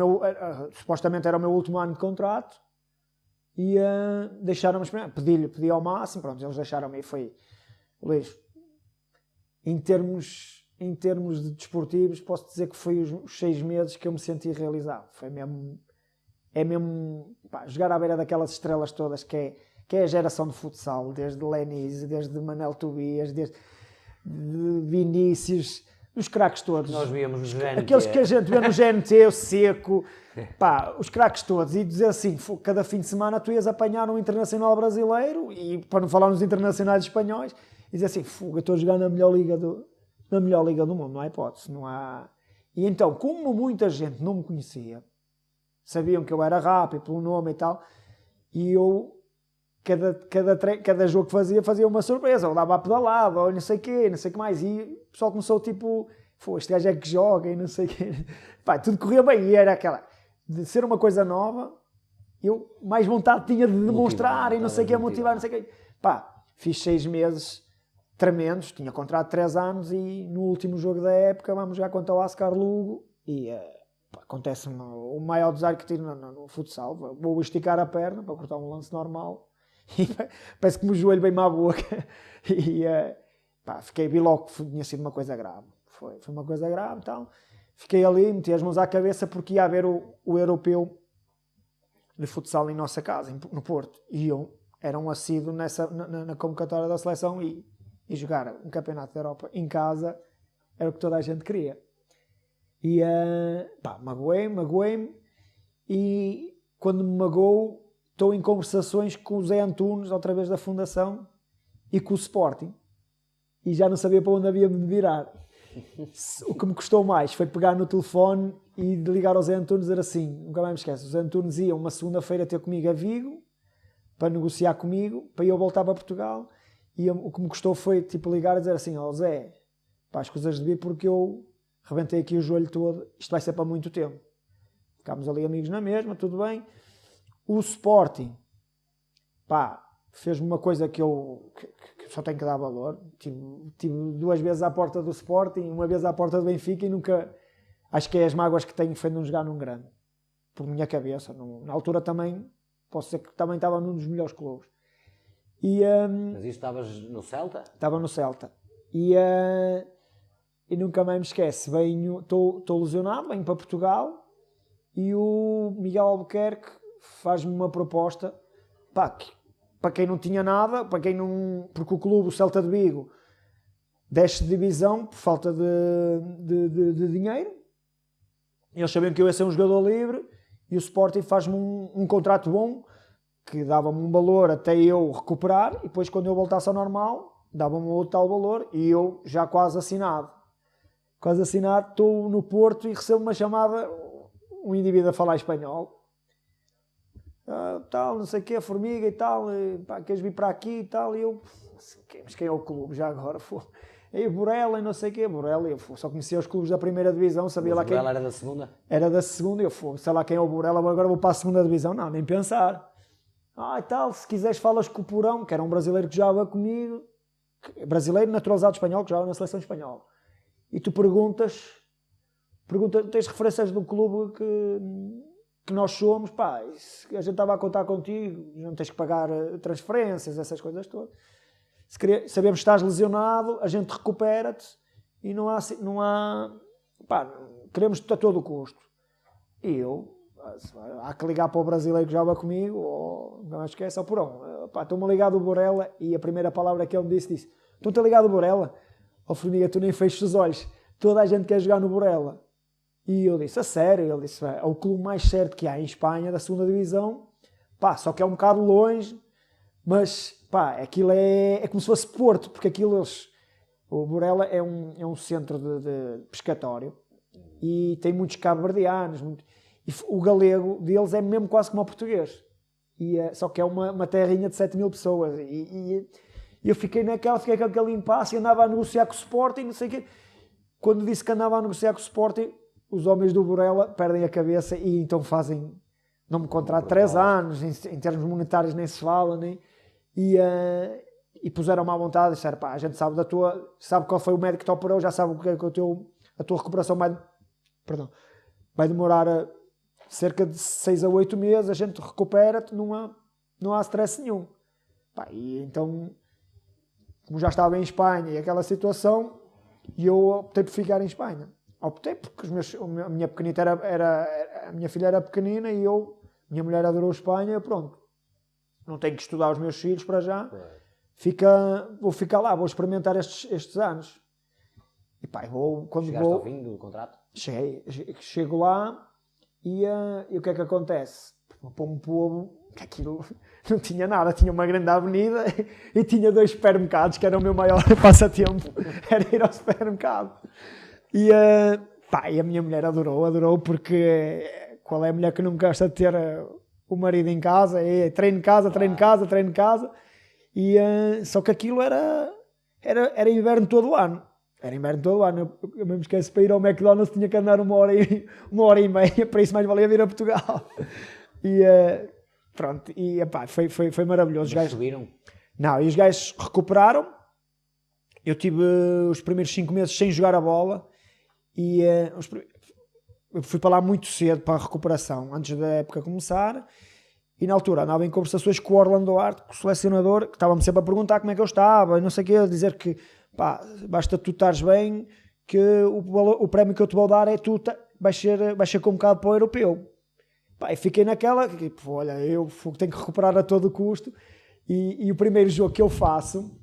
supostamente era o meu último ano de contrato, e deixaram-me esperar, pedi ao máximo, pronto, eles deixaram-me, e foi, Luís, em termos de desportivos, posso dizer que foi os 6 meses que eu me senti realizado, foi mesmo, pá, jogar à beira daquelas estrelas todas que é a geração de futsal, desde Lenise, desde Manel Tobias, desde Vinícius, os craques todos. Nós víamos no GNT. Aqueles que a gente vê no GNT, o Seco, pá, os craques todos. E dizer assim, cada fim de semana tu ias apanhar um internacional brasileiro, e para não falar nos internacionais espanhóis, e dizer assim, eu estou a jogar na melhor liga do mundo, não há hipótese, não há... E então, como muita gente não me conhecia, sabiam que eu era rápido pelo nome e tal, e eu... Cada jogo que fazia uma surpresa, ou dava a pedalada, ou não sei o que mais, e o pessoal começou tipo, este gajo é que joga e não sei o quê, pá, tudo corria bem, e era aquela, de ser uma coisa nova, eu mais vontade tinha de demonstrar, e não sei o que, motivar, não sei o que, pá, fiz 6 meses tremendos, tinha contrato de 3 anos, e no último jogo da época, vamos jogar contra o Oscar Lugo, e acontece-me o maior desastre que tive no futsal, vou esticar a perna para cortar um lance normal, e parece que me o joelho bem-me à boca, e vi logo que tinha sido uma coisa grave, foi uma coisa grave e tal. Fiquei ali, meti as mãos à cabeça porque ia haver o europeu de futsal em nossa casa, no Porto, e eu era um assíduo na convocatória da seleção, e jogar um campeonato da Europa em casa era o que toda a gente queria. E magoei-me, e quando me magoou, estou em conversações com o Zé Antunes, outra vez da Fundação, e com o Sporting, e já não sabia para onde havia de me virar. O que me custou mais foi pegar no telefone e ligar ao Zé Antunes e dizer assim, nunca mais me esqueço, o Zé Antunes ia uma segunda-feira ter comigo a Vigo, para negociar comigo, para eu voltar para Portugal, e o que me custou foi tipo ligar e dizer assim, Zé, pá, as coisas de vir porque eu rebentei aqui o joelho todo, isto vai ser para muito tempo. Ficámos ali amigos na mesma, tudo bem. O Sporting, pá, fez-me uma coisa que eu só tenho que dar valor. Tive 2 vezes à porta do Sporting, 1 vez à porta do Benfica, e nunca... Acho que é as mágoas que tenho foi de não jogar num grande. Por minha cabeça. Na altura também, posso dizer que também estava num dos melhores clubes. Mas isso estavas no Celta? Estava no Celta. E nunca mais me esquece. Estou lesionado, venho para Portugal, e o Miguel Albuquerque faz-me uma proposta, pá, para quem não tinha nada, porque o clube, o Celta de Vigo, desce de divisão por falta de dinheiro. Eles sabiam que eu ia ser um jogador livre, e o Sporting faz-me um contrato bom, que dava-me um valor até eu recuperar, e depois quando eu voltasse ao normal, dava-me outro tal valor, e eu já quase assinado, estou no Porto e recebo uma chamada, um indivíduo a falar espanhol, tal, não sei o que, a Formiga e tal, pá, queres vir para aqui e tal, e eu, mas quem é o clube já agora? E Borela e não sei o que, Borela, eu só conhecia os clubes da primeira divisão, sabia lá quem... Borela era da segunda? Era da segunda, eu sei lá quem é o Borela, agora vou para a segunda divisão, não, nem pensar. E tal, se quiseres falas com o Porão, que era um brasileiro que jogava comigo, brasileiro naturalizado espanhol, que jogava na seleção espanhola, e tu perguntas, tens referências do clube que nós somos, pá, a gente estava a contar contigo, não tens que pagar transferências, essas coisas todas. Sabemos que estás lesionado, a gente recupera-te, e não há pá, queremos-te a todo o custo. E eu, há que ligar para o brasileiro que joga comigo, ou não me esquece, ao Porão, pá, estou-me a ligar do Borela, e a primeira palavra que ele me disse, estou-te a ligar do Borela? Formiga, tu nem fechas os olhos, toda a gente quer jogar no Borela. E eu disse, a sério? Ele disse, é o clube mais certo que há em Espanha, da segunda divisão, pá, só que é um bocado longe, Mas, pá, aquilo é como se fosse Porto, porque o Burela é um centro de pescatório e tem muitos cabo-verdianos, e o galego deles é mesmo quase como o português. Só que é uma terrinha de 7 mil pessoas. E eu fiquei com aquele impasse e andava a negociar com o Sporting, não sei o quê. Quando disse que andava a negociar com o Sporting, os homens do Burela perdem a cabeça e então não me contrato 3 anos, em termos monetários nem se fala, e puseram-me à vontade e disseram, pá, a gente sabe sabe qual foi o médico que te operou, já sabe o que é que a tua recuperação vai demorar cerca de 6 a 8 meses, a gente recupera-te, não há stress nenhum. Pá, e então, como já estava em Espanha e aquela situação, eu optei por ficar em Espanha. Optei porque a minha pequenita a minha filha era pequenina e minha mulher adorou Espanha, pronto. Não tenho que estudar os meus filhos para já. Vou ficar lá, vou experimentar estes anos. E pá, Chegaste ao fim do contrato? Chego lá e o que é que acontece? Para um povo que aquilo não tinha nada, tinha uma grande avenida e tinha 2 supermercados, que era o meu maior passatempo, era ir ao supermercado. E a minha mulher adorou, porque qual é a mulher que não gosta de ter o marido em casa? Treino em casa. E só que aquilo era inverno todo o ano. Era inverno todo o ano. Eu mesmo esqueço, para ir ao McDonald's tinha que andar uma hora e meia, para isso mais valia vir a Portugal. E pronto, foi maravilhoso. Os gajos subiram? Não, e os gajos recuperaram. Eu tive os primeiros 5 meses sem jogar a bola e eu fui para lá muito cedo para a recuperação, antes da época começar. E na altura andava em conversações com o Orlando Duarte, com o selecionador, que estava-me sempre a perguntar como é que eu estava, e não sei o quê, a dizer que pá, basta tu estares bem, que o prémio que eu te vou dar é tu vais ser convocado para o europeu. Pá, e fiquei naquela, olha, eu tenho que recuperar a todo custo. E o primeiro jogo que eu faço,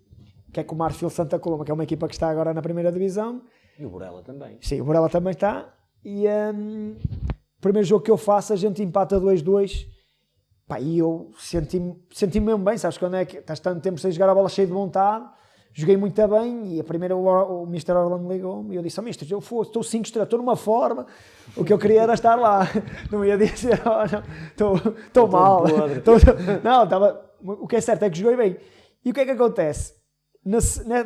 que é com o Marfil Santa Coloma, que é uma equipa que está agora na primeira divisão. E o Burela também. Sim, o Burela também está. E o primeiro jogo que eu faço, a gente empata 2-2. Pá, e eu senti-me mesmo bem, sabes quando é que estás tanto tempo sem jogar a bola, cheio de vontade, joguei muito bem. E a primeira o Mr. Orlando ligou-me e eu disse, Mister, estou 5 estrelas, estou numa forma, o que eu queria era estar lá, não ia dizer, estou mal, não, estava, o que é certo é que joguei bem. E o que é que acontece?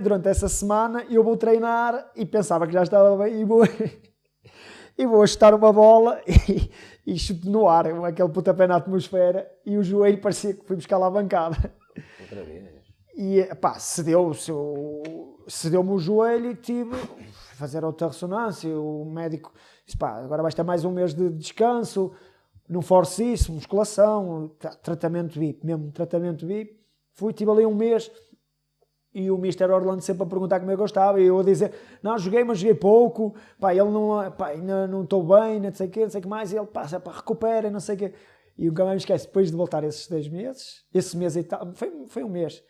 Durante essa semana eu vou treinar e pensava que já estava bem e vou chutar uma bola e chuto no ar, aquele pontapé na atmosfera, e o joelho parecia que fui buscar lá a bancada. Outra vez. E pá, cedeu-me o joelho e tive que fazer outra ressonância. O médico disse, pá, agora vais ter mais um mês de descanso, não force isso, musculação, tratamento VIP, mesmo tratamento VIP. Tive ali um mês. E o Mr. Orlando sempre a perguntar como é que eu estava, e eu a dizer, não, joguei, mas joguei pouco, pá, ele ainda não estou bem, não sei o quê, não sei o que mais, e ele, pá, recupera, não sei o quê. E nunca mais me esquece, depois de voltar esses 2 meses, esse mês e tal, foi um mês,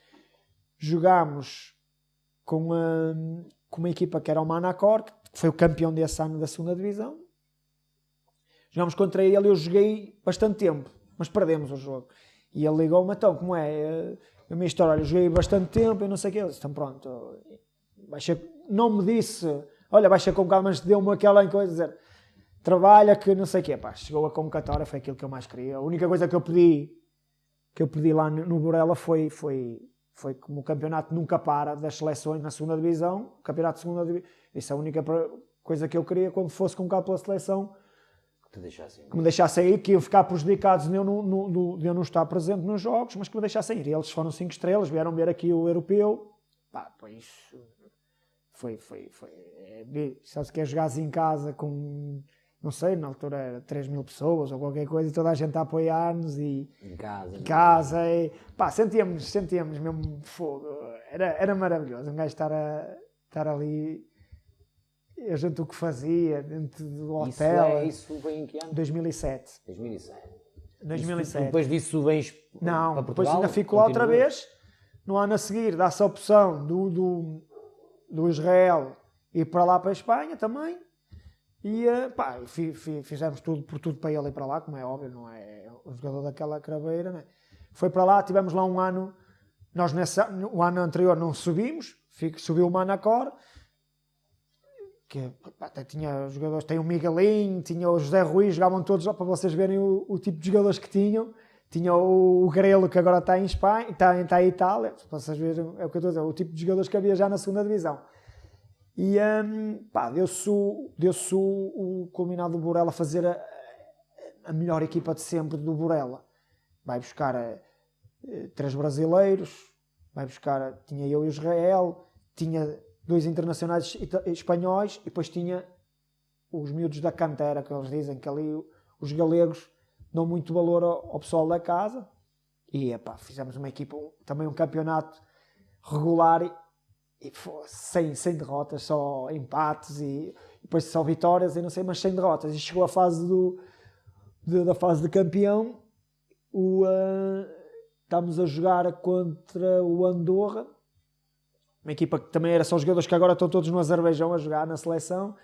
jogámos com uma equipa que era o Manacor, que foi o campeão desse ano da 2ª divisão. Jogámos contra ele, eu joguei bastante tempo, mas perdemos o jogo. E ele ligou-me, então, como é? A minha história, eu joguei bastante tempo e não sei o quê. Eu disse, então pronto, não me disse, olha, vai ser convocado, mas deu-me aquela coisa, dizer, trabalha que não sei o quê. Pá, chegou a convocatória, foi aquilo que eu mais queria. A única coisa que eu pedi lá no Burela foi como o campeonato nunca para das seleções na 2ª divisão, o campeonato de 2ª divisão, isso é a única coisa que eu queria quando fosse convocado pela seleção. Que me deixassem ir, que iam ficar prejudicados de eu não estar presente nos jogos, mas que me deixassem ir. E eles foram 5 estrelas, vieram ver aqui o europeu. Pá, pois foi. Se quer jogar em casa com, não sei, na altura era 3 mil pessoas ou qualquer coisa, e toda a gente a apoiar-nos e em casa e pá, sentíamos mesmo fogo. Era maravilhoso um gajo estar ali. A gente o que fazia dentro do hotel. Isso foi em que ano? 2007. 2007. Depois disso vens para Portugal? Depois ainda fico lá outra vez. No ano a seguir dá-se a opção do Israel ir para lá para a Espanha também. E pá, fizemos tudo para ele ir para lá, como é óbvio, não é o jogador daquela craveira, né? Foi para lá, tivemos lá um ano Nós no ano anterior não subimos, subiu o Manacor, que até tinha jogadores, tem o Miguelinho, tinha o José Ruiz, jogavam todos, para vocês verem o tipo de jogadores que tinham. Tinha o Grelo, que agora está em Espanha, está em Itália, para vocês verem, é o que eu estou a dizer, o tipo de jogadores que havia já na segunda divisão. E deu-se o culminado do Burela fazer a melhor equipa de sempre do Burela. Vai buscar 3 brasileiros, tinha eu e o Israel, tinha 2 internacionais espanhóis e depois tinha os miúdos da cantera, que eles dizem que ali os galegos dão muito valor ao pessoal da casa. E fizemos uma equipa, também um campeonato regular e sem derrotas, só empates e depois só vitórias e não sei, mas sem derrotas. E chegou a fase da fase de campeão, estamos a jogar contra o Andorra, uma equipa que também era só jogadores que agora estão todos no Azerbaijão a jogar na seleção.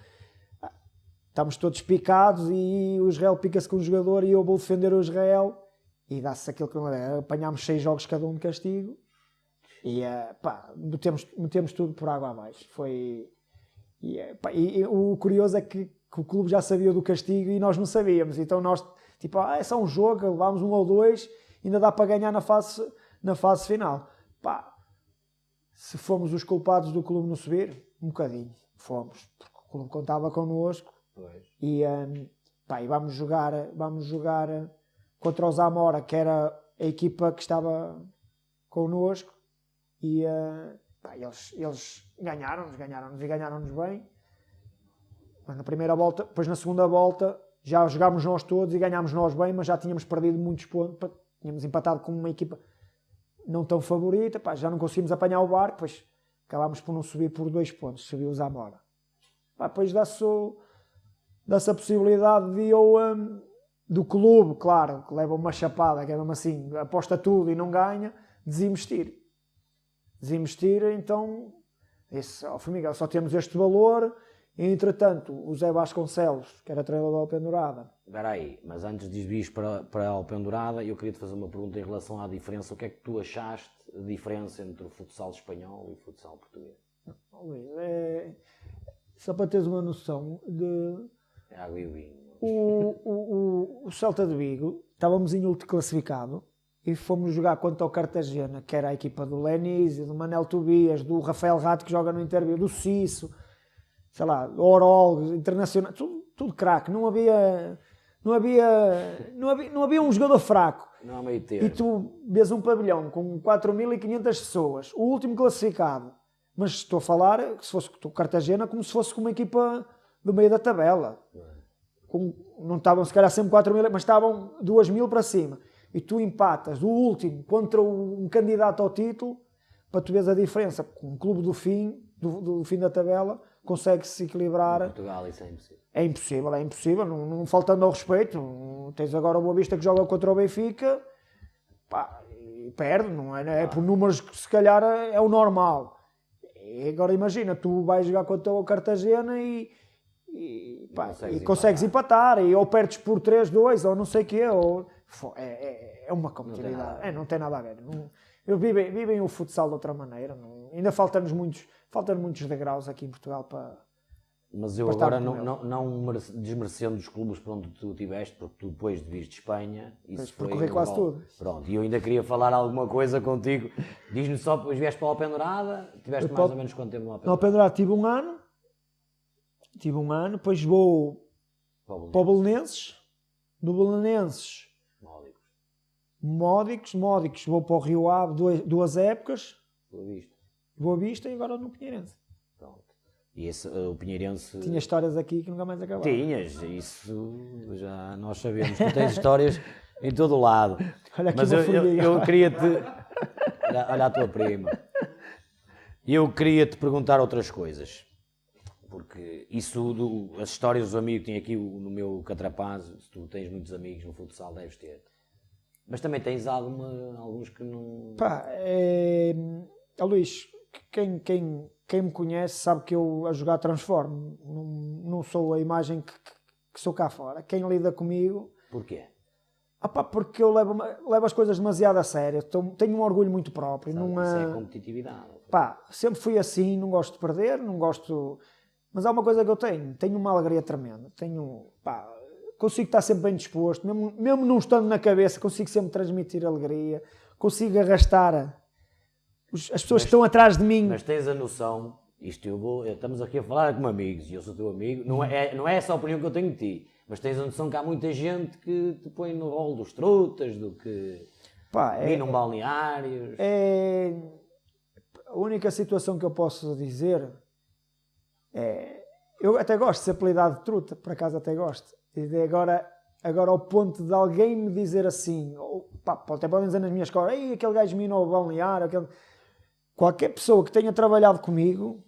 Estamos todos picados e o Israel pica-se com o jogador e eu vou defender o Israel e dá-se aquilo que apanhámos 6 jogos cada um de castigo e metemos tudo por água abaixo. O curioso é que o clube já sabia do castigo e nós não sabíamos, então nós é só um jogo, levámos 1 ou 2, ainda dá para ganhar na fase final. Se fomos os culpados do clube não subir, um bocadinho fomos, porque o clube contava connosco. Pois. E vamos jogar contra o Zamora, que era a equipa que estava connosco, e eles ganharam-nos bem. Mas na primeira volta, depois na segunda volta já jogámos nós todos e ganhámos nós bem, mas já tínhamos perdido muitos pontos, tínhamos empatado com uma equipa não tão favorita, já não conseguimos apanhar o barco, depois acabámos por não subir por 2 pontos, subiu o Zamora. Depois dá-se a possibilidade de eu, do clube, claro, que leva uma chapada, que é mesmo assim, aposta tudo e não ganha, desinvestir, então, Formiguel, só temos este valor, e entretanto, o Zé Vasconcelos, que era treinador da Alpendurada. Espera aí, mas antes de ir para a Alpendurada, eu queria te fazer uma pergunta em relação à diferença. O que é que tu achaste a diferença entre o futsal espanhol e o futsal português? Luís, só para teres uma noção de... É água e vinho. O Celta de Vigo, estávamos em último classificado e fomos jogar contra o Cartagena, que era a equipa do Lenise, do Manel Tobias, do Rafael Rato, que joga no Interview, do Cisso, sei lá, do Orol, Internacional, tudo craque. Não havia um jogador fraco. Não há meio termo. E tu vês um pavilhão com 4.500 pessoas, o último classificado. Mas estou a falar, se fosse o Cartagena, como se fosse com uma equipa do meio da tabela. Não estavam se calhar sempre 4.000, mas estavam 2.000 para cima. E tu empatas o último contra um candidato ao título, para tu veres a diferença. Um clube do fim da tabela consegue-se equilibrar. Em Portugal isso é impossível. É impossível, não faltando ao respeito. Tens agora o Boa Vista que joga contra o Benfica, e perde, não é? É por números que se calhar é o normal. E agora imagina, tu vais jogar contra o Cartagena e consegues empatar, ou perdes por 3-2, ou não sei o quê, é uma competitividade. Não tem nada a ver. Vivem o futsal de outra maneira. Ainda faltam-nos muitos degraus aqui em Portugal para... Mas eu agora não desmerecendo os clubes para onde tu estiveste, porque tu depois de vir de Espanha, isso foi... Percorri quase tudo. Pronto, e eu ainda queria falar alguma coisa contigo. Diz-me só, depois vieste para a Alpendurada, tiveste mais ou menos quanto tempo na Alpendurada? Na Alpendurada tive um ano, depois vou para o Belenenses, do Belenenses, Módicos, vou para o Rio Ave 2 épocas, Boa Vista e agora no Pinheirense. Pronto. E o Pinheirense... Tinha histórias aqui que nunca mais acabaram. Tinhas, isso já nós sabemos. Tu tens histórias em todo o lado. Olha aqui. Mas eu queria-te... Olha a tua prima. Eu queria-te perguntar outras coisas. Porque as histórias dos amigos que tenho aqui no meu Catrapaz, se tu tens muitos amigos no futsal, deves ter. Mas também tens alguns que não... Luís, quem me conhece sabe que eu a jogar transformo. Não sou a imagem que sou cá fora. Quem lida comigo... Porquê? Pá, porque eu levo as coisas demasiado a sério. Tenho um orgulho muito próprio. Isso é competitividade. Pá, sempre fui assim, não gosto de perder, não gosto... Mas há uma coisa que eu tenho uma alegria tremenda. Consigo estar sempre bem disposto, mesmo não estando na cabeça, consigo sempre transmitir alegria, consigo arrastar as pessoas que estão atrás de mim. Mas tens a noção, estamos aqui a falar como amigos, e eu sou teu amigo, não é essa a opinião que eu tenho de ti, mas tens a noção que há muita gente que te põe no rol dos trutas, do que minam balneários. A única situação que eu posso dizer é... Eu até gosto de ser apelidado de truta, por acaso até gosto. E agora ao ponto de alguém me dizer assim, até podem dizer nas minhas costas, aquele gajo minou o balneário, qualquer pessoa que tenha trabalhado comigo,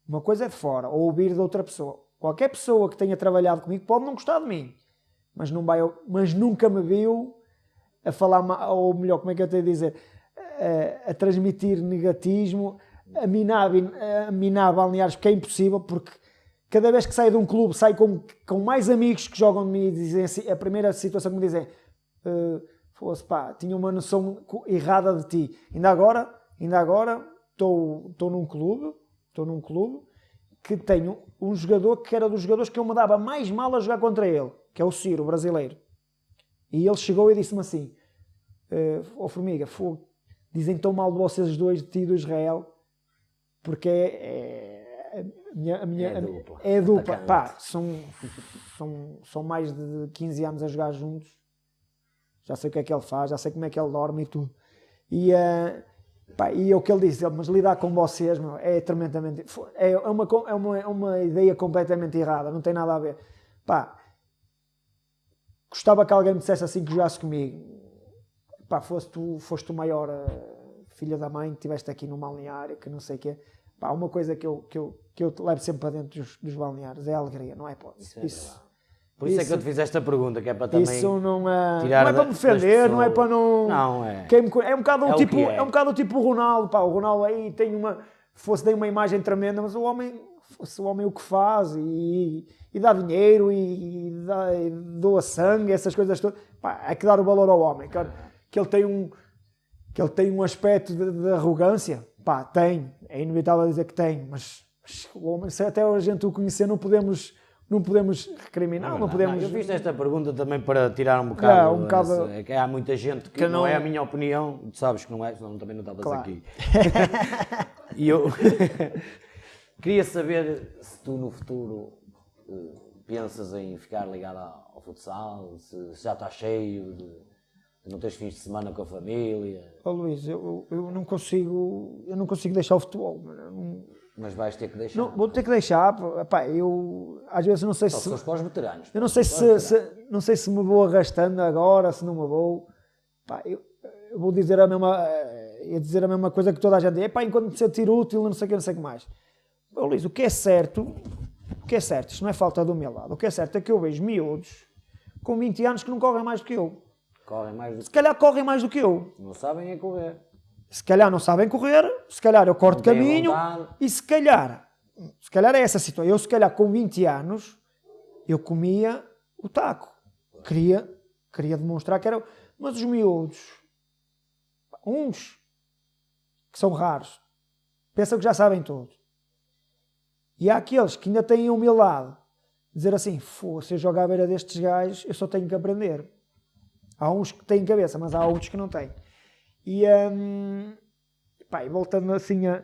uma coisa é de fora, ou ouvir de outra pessoa. Qualquer pessoa que tenha trabalhado comigo pode não gostar de mim, mas nunca me viu a falar, ou melhor, como é que eu tenho a dizer, a transmitir negatismo, a minar balneários, porque é impossível, porque cada vez que saio de um clube, saio com mais amigos que jogam de mim e dizem assim, a primeira situação que me dizem, tinha uma noção errada de ti. Ainda agora estou num clube que tenho um jogador que era dos jogadores que eu me dava mais mal a jogar contra ele, que é o Ciro, o brasileiro. E ele chegou e disse-me assim, Formiga, dizem tão mal de vocês dois, de ti e do Israel, porque é dupla. Pá, são mais de 15 anos a jogar juntos. Já sei o que é que ele faz, já sei como é que ele dorme e tudo. E o que ele disse, mas lidar com vocês, meu, é tremendamente... É uma ideia completamente errada, não tem nada a ver. Pá, gostava que alguém me dissesse assim que jogasse comigo. Pá, foste o maior filha da mãe que estiveste aqui no balneário, que não sei o quê. Pá, uma coisa que eu levo sempre para dentro dos balneários é a alegria, não é? Por isso é que eu te fiz esta pergunta, que é para também isso não tirar é para me defender, não é para não... Não, é. É um bocado o tipo o Ronaldo, pá, o Ronaldo aí tem tem uma imagem tremenda, mas o homem o que faz e dá dinheiro e doa sangue, essas coisas todas, pá, é que dar o valor ao homem, cara, que ele tem um aspecto de arrogância, pá, tem, é inevitável dizer que tem, mas o homem, se até a gente o conhecer, não podemos recriminar, não podemos... Eu fiz esta pergunta também para tirar um bocado... É que há muita gente que não é a minha opinião, tu sabes que não é, senão também não estavas aqui. E eu queria saber se tu no futuro pensas em ficar ligado ao futsal, se já estás cheio de não teres fins de semana com a família. Luís, eu não consigo deixar o futebol. Mas vais ter que deixar. Não, vou ter que deixar. Pá, eu às vezes não sei se... Só para os veteranos. Eu não sei se me vou arrastando agora, se não me vou. Pá, eu vou dizer a mesma coisa que toda a gente diz. Pá, enquanto me sentir útil, não sei o que mais. Luís, o que é certo, isto não é falta de humildade, o que é certo é que eu vejo miúdos com 20 anos que não correm mais do que eu. Se calhar correm mais do que eu. Não sabem é correr. Se calhar não sabem correr, se calhar eu corto caminho e se calhar é essa situação. Eu se calhar com 20 anos eu comia o taco. Queria demonstrar que era... Mas os miúdos, uns que são raros, pensam que já sabem tudo. E há aqueles que ainda têm a humildade de dizer assim, se eu jogar à beira destes gajos, eu só tenho que aprender. Há uns que têm cabeça, mas há outros que não têm. E voltando assim a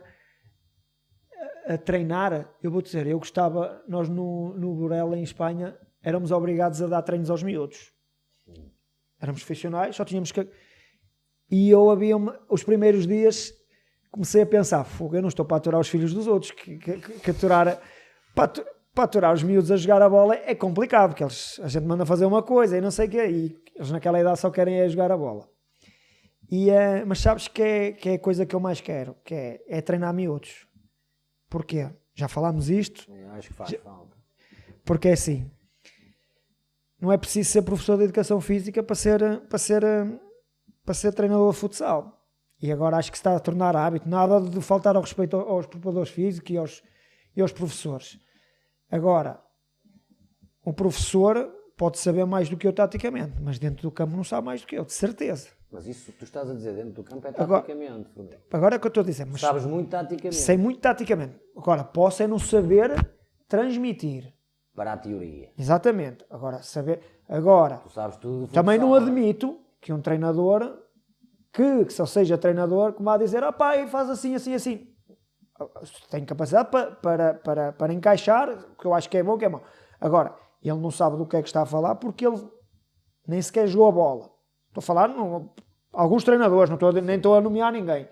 treinar, eu vou dizer, eu gostava, nós no Burela em Espanha éramos obrigados a dar treinos aos miúdos. Éramos profissionais, só tínhamos que... E eu os primeiros dias comecei a pensar, eu não estou para aturar os filhos dos outros, que aturar... Para aturar os miúdos a jogar a bola é complicado, porque a gente manda fazer uma coisa e não sei o quê, e eles naquela idade só querem jogar a bola. Mas sabes que é a coisa que eu mais quero, que é treinar miúdos. Porquê? Já falámos isto. Eu acho que faz falta. Porque é assim, não é preciso ser professor de educação física para ser treinador de futsal. E agora acho que se está a tornar hábito, nada de faltar ao respeito aos preparadores físicos e aos professores. Agora, o professor pode saber mais do que eu taticamente, mas dentro do campo não sabe mais do que eu, de certeza. Mas isso que tu estás a dizer dentro do campo é Agora- taticamente. Agora é o que eu estou a dizer, mas Sabes muito taticamente. sei muito taticamente. Agora, posso é não saber transmitir. Para a teoria. Exatamente. Agora, saber. Agora, Tu sabes tudo de também não futsal. admito que um treinador, que só seja treinador, que vá dizer, faz assim, assim, assim. Tem capacidade para encaixar, que eu acho que é bom, que é mau. Agora, ele não sabe do que é que está a falar porque ele nem sequer jogou a bola. Estou a falar, alguns treinadores, nem estou a nomear ninguém.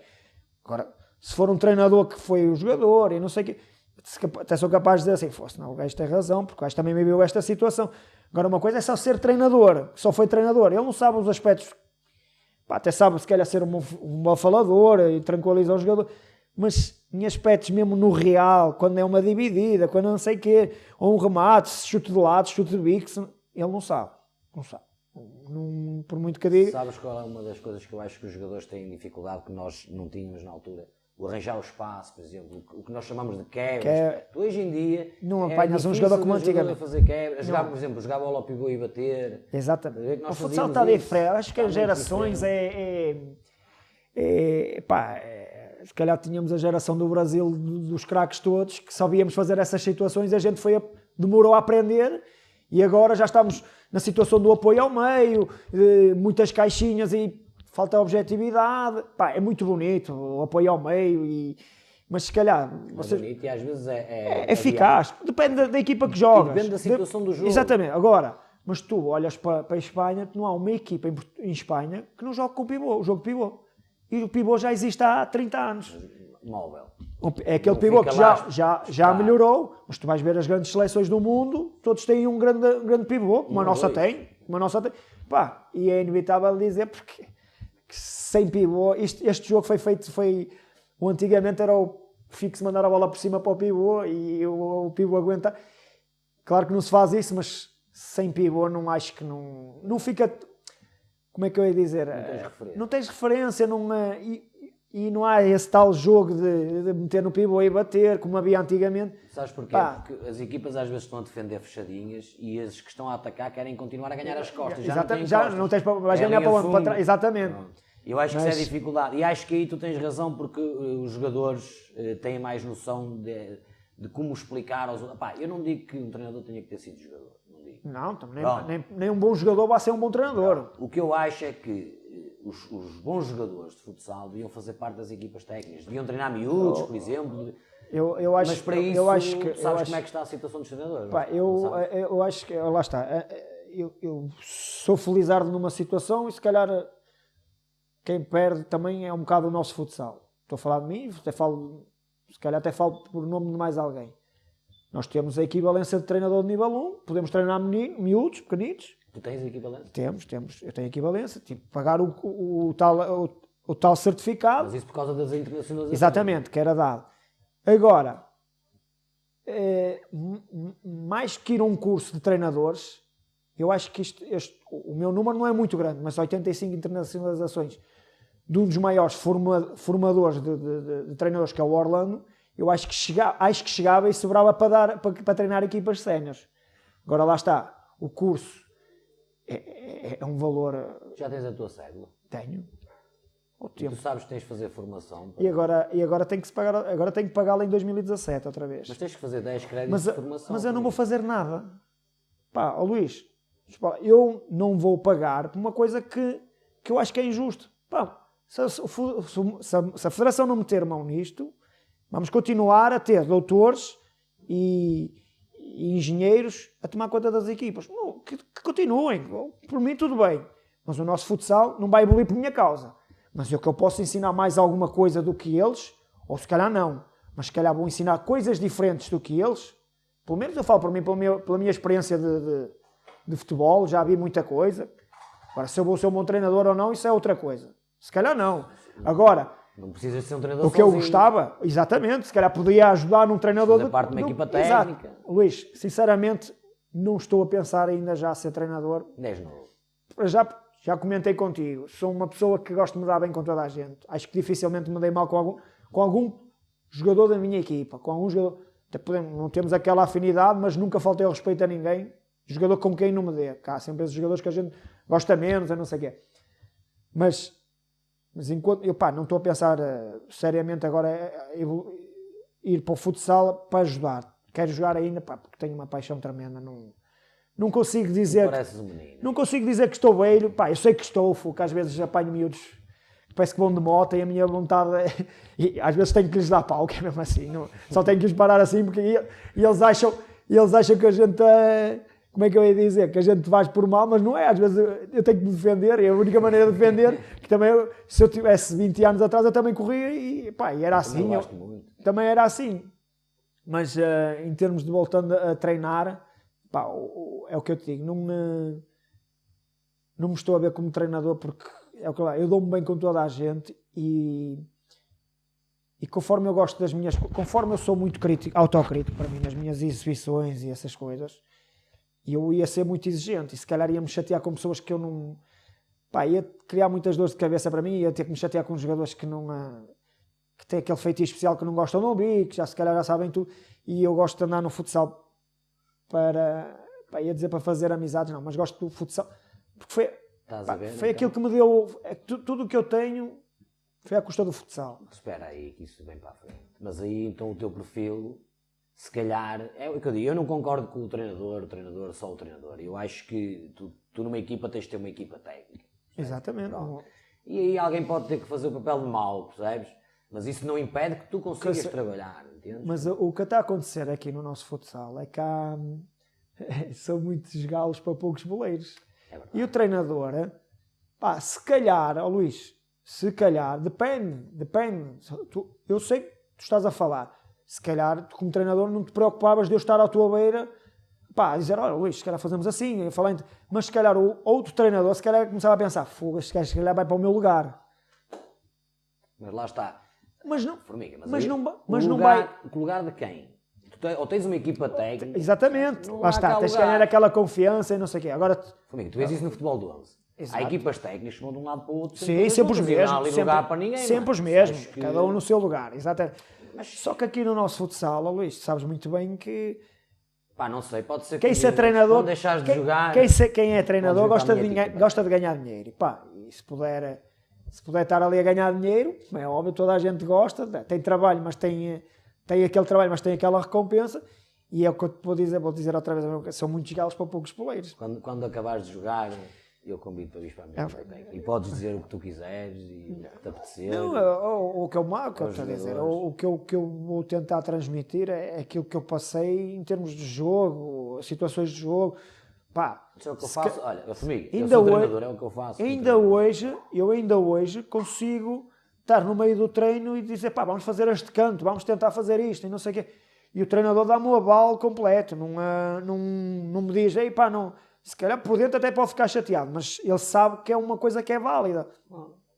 Agora, se for um treinador que foi o jogador e não sei o quê, até sou capaz de dizer assim, não, o gajo tem razão, porque o gajo também viveu esta situação. Agora, uma coisa é só ser treinador, só foi treinador. Ele não sabe os aspectos, até sabe se calhar ser um bom falador e tranquiliza o jogador, mas em aspectos mesmo no real, quando é uma dividida, quando não sei o quê, ou um remate, chute de lado, chute de bico, ele não sabe. Não sabe. Não, por muito que diga. Sabes qual é uma das coisas que eu acho que os jogadores têm dificuldade, que nós não tínhamos na altura? O arranjar o espaço, por exemplo, o que nós chamamos de quebras. Tu, hoje em dia não é apanhas um jogador como antigamente. fazer quebras, jogar, por exemplo, jogar bola ao pivô e bater. Exatamente. Nós O futsal fazíamos está isso. diferente. Acho que Está as muito gerações se calhar tínhamos a geração do Brasil dos craques todos que sabíamos fazer essas situações, a gente demorou a aprender e agora já estamos na situação do apoio ao meio, muitas caixinhas e falta objetividade. É muito bonito o apoio ao meio, mas se calhar Bonito, e às vezes é eficaz. Depende da equipa que jogas. Depende da situação do jogo. Exatamente. Agora, mas tu olhas para a Espanha, não há uma equipa em Espanha que não jogue com o pivô, o jogo de pivô. E o pivô já existe há 30 anos. Móvel. É aquele Não pivô que fica lá já melhorou, mas tu vais ver as grandes seleções do mundo, todos têm um grande pivô, como a nossa tem. E é inevitável dizer porque que sem pivô, este jogo foi feito, antigamente era o fixo mandar a bola por cima para o pivô e o pivô aguenta. Claro que não se faz isso, mas sem pivô não acho que não fica, como é que eu ia dizer? Não tens referência, e não há esse tal jogo de meter no pivô e bater, como havia antigamente. Sabes porquê? Porque as equipas às vezes estão a defender fechadinhas e esses que estão a atacar querem continuar a ganhar as costas. Já não tens vais ganhar para trás. Exatamente. Pronto. Eu acho que isso é dificuldade. E acho que aí tu tens razão, porque os jogadores têm mais noção de como explicar aos outros. Eu não digo que um treinador tenha que ter sido jogador. Não digo. Não, nem um bom jogador vai ser um bom treinador. O que eu acho é que os bons jogadores de futsal deviam fazer parte das equipas técnicas. Deviam treinar miúdos, por exemplo. Mas para isso, sabes como é que está a situação dos treinadores? Eu acho que, lá está, eu sou felizardo numa situação e se calhar quem perde também é um bocado o nosso futsal. Estou a falar de mim, se calhar até falo por nome de mais alguém. Nós temos a equivalência de treinador de nível 1, podemos treinar miúdos, pequenitos. Tu tens a equivalência? Temos. Eu tenho a equivalência. Pagar o tal certificado. Mas isso por causa das internacionalizações. Exatamente, que era dado. Agora, mais que ir a um curso de treinadores, eu acho que o meu número não é muito grande, mas 85 internacionalizações de um dos maiores formadores de treinadores, que é o Orlando, eu acho que chegava e sobrava para treinar equipas séniores. Agora lá está, o curso é um valor... Já tens a tua cédula? Tenho. Tu sabes que tens de fazer formação. E agora tenho que pagar, agora tenho que pagá-la em 2017 outra vez. Mas tens que fazer 10 créditos de formação. Mas eu não vou fazer nada. Luís, eu não vou pagar por uma coisa que eu acho que é injusto. Se a Federação não meter mão nisto, vamos continuar a ter doutores e engenheiros a tomar conta das equipas. Que continuem. Por mim, tudo bem. Mas o nosso futsal não vai evoluir por minha causa. Mas eu posso ensinar mais alguma coisa do que eles, ou se calhar não. Mas se calhar vou ensinar coisas diferentes do que eles. Pelo menos eu falo por mim, pela minha experiência de futebol, já vi muita coisa. Agora, se eu vou ser um bom treinador ou não, isso é outra coisa. Se calhar não. Agora, não precisas ser um treinador o que sozinho. eu gostava, exatamente, se calhar podia ajudar num treinador... Fazer parte de uma equipa técnica. Exato. Luís, sinceramente, não estou a pensar ainda já a ser treinador. 10 novo. Já comentei contigo. Sou uma pessoa que gosto de me dar bem com toda a gente. Acho que dificilmente me dei mal com algum jogador da minha equipa. Com algum jogador... Não temos aquela afinidade, mas nunca faltei ao respeito a ninguém. jogador com quem não me dê. Há sempre esses jogadores que a gente gosta menos, eu não sei o quê. Mas enquanto eu não estou a pensar seriamente agora ir para o futsal para ajudar. Quero jogar ainda, porque tenho uma paixão tremenda. Não consigo dizer. Pareces um menino. Não consigo dizer que estou velho. Eu sei que estou, que às vezes apanho miúdos que parece que vão de moto e a minha vontade é. E às vezes tenho que lhes dar pau, que é mesmo assim. Só tenho que os parar assim porque eles acham que a gente é. Como é que eu ia dizer? Que a gente faz por mal, mas não é. Às vezes eu tenho que me defender, e a única maneira de defender, que também, se eu tivesse 20 anos atrás, eu também corria e era assim. Também era assim. Mas em termos de voltando a treinar, é o que eu te digo, não me estou a ver como treinador, porque é o que eu dou-me bem com toda a gente e conforme eu gosto das minhas... Conforme eu sou muito autocrítico para mim, nas minhas exibições e essas coisas, e eu ia ser muito exigente e se calhar ia me chatear com pessoas que eu não... ia criar muitas dores de cabeça para mim, ia ter que me chatear com jogadores que não... que têm aquele feitio especial que não gostam de ouvir, que se calhar já sabem tudo, e eu gosto de andar no futsal ia dizer para fazer amizades, não, mas gosto do futsal, porque foi aquilo que me deu... Tudo o que eu tenho foi à custa do futsal. Espera aí, que isso vem para a frente. Mas aí então o teu perfil... Se calhar, é o que eu digo, eu não concordo com o treinador, só o treinador. Eu acho que tu numa equipa tens de ter uma equipa técnica. Percebes? Exatamente. E aí alguém pode ter que fazer o papel de mau, percebes? Mas isso não impede que tu consigas trabalhar, entendes? Mas o que está a acontecer aqui no nosso futsal é que são muitos galos para poucos boleiros. É verdade. E o treinador, se calhar, Luís, depende. Eu sei que tu estás a falar. Se calhar, tu como treinador não te preocupavas de eu estar à tua beira, a dizer, olha Luís, se calhar fazemos assim, mas se calhar o outro treinador, se calhar começava a pensar, fogo, este gajo se calhar vai para o meu lugar. Mas lá está. Mas não, Formiga, não vai... O lugar de quem? Ou tens uma equipa técnica... Exatamente, lá está, tens de ganhar aquela confiança e não sei o quê. Agora... Formiga, tu vês isso no futebol do 11. Exato. Há equpas técnicas que vão de um lado para o outro. Sim, sempre os mesmos. Não há ali lugar para ninguém. Sempre os mesmos, cada um no seu lugar, exatamente. Só que aqui no nosso futsal, Luís, sabes muito bem que... não sei, pode ser que é treinador, não deixares de jogar... Quem é treinador gosta de ganhar dinheiro. E se puder estar ali a ganhar dinheiro, é óbvio, toda a gente gosta, tem trabalho, mas tem aquele trabalho, mas tem aquela recompensa. E é o que eu te vou dizer outra vez, são muitos galos para poucos poleiros. Quando acabares de jogar... Eu convido para vir para a minha e podes dizer o que tu quiseres e o que te apetecer. O que eu estou a dizer, o que eu vou tentar transmitir é aquilo que eu passei em termos de jogo, situações de jogo. Isso é o que eu faço. Olha, comigo, eu sou treinador, é o que eu faço. Eu ainda hoje consigo estar no meio do treino e dizer, vamos fazer este canto, vamos tentar fazer isto e não sei o quê. E o treinador dá-me o aval completo, não me diz, não... Se calhar por dentro até pode ficar chateado, mas ele sabe que é uma coisa que é válida.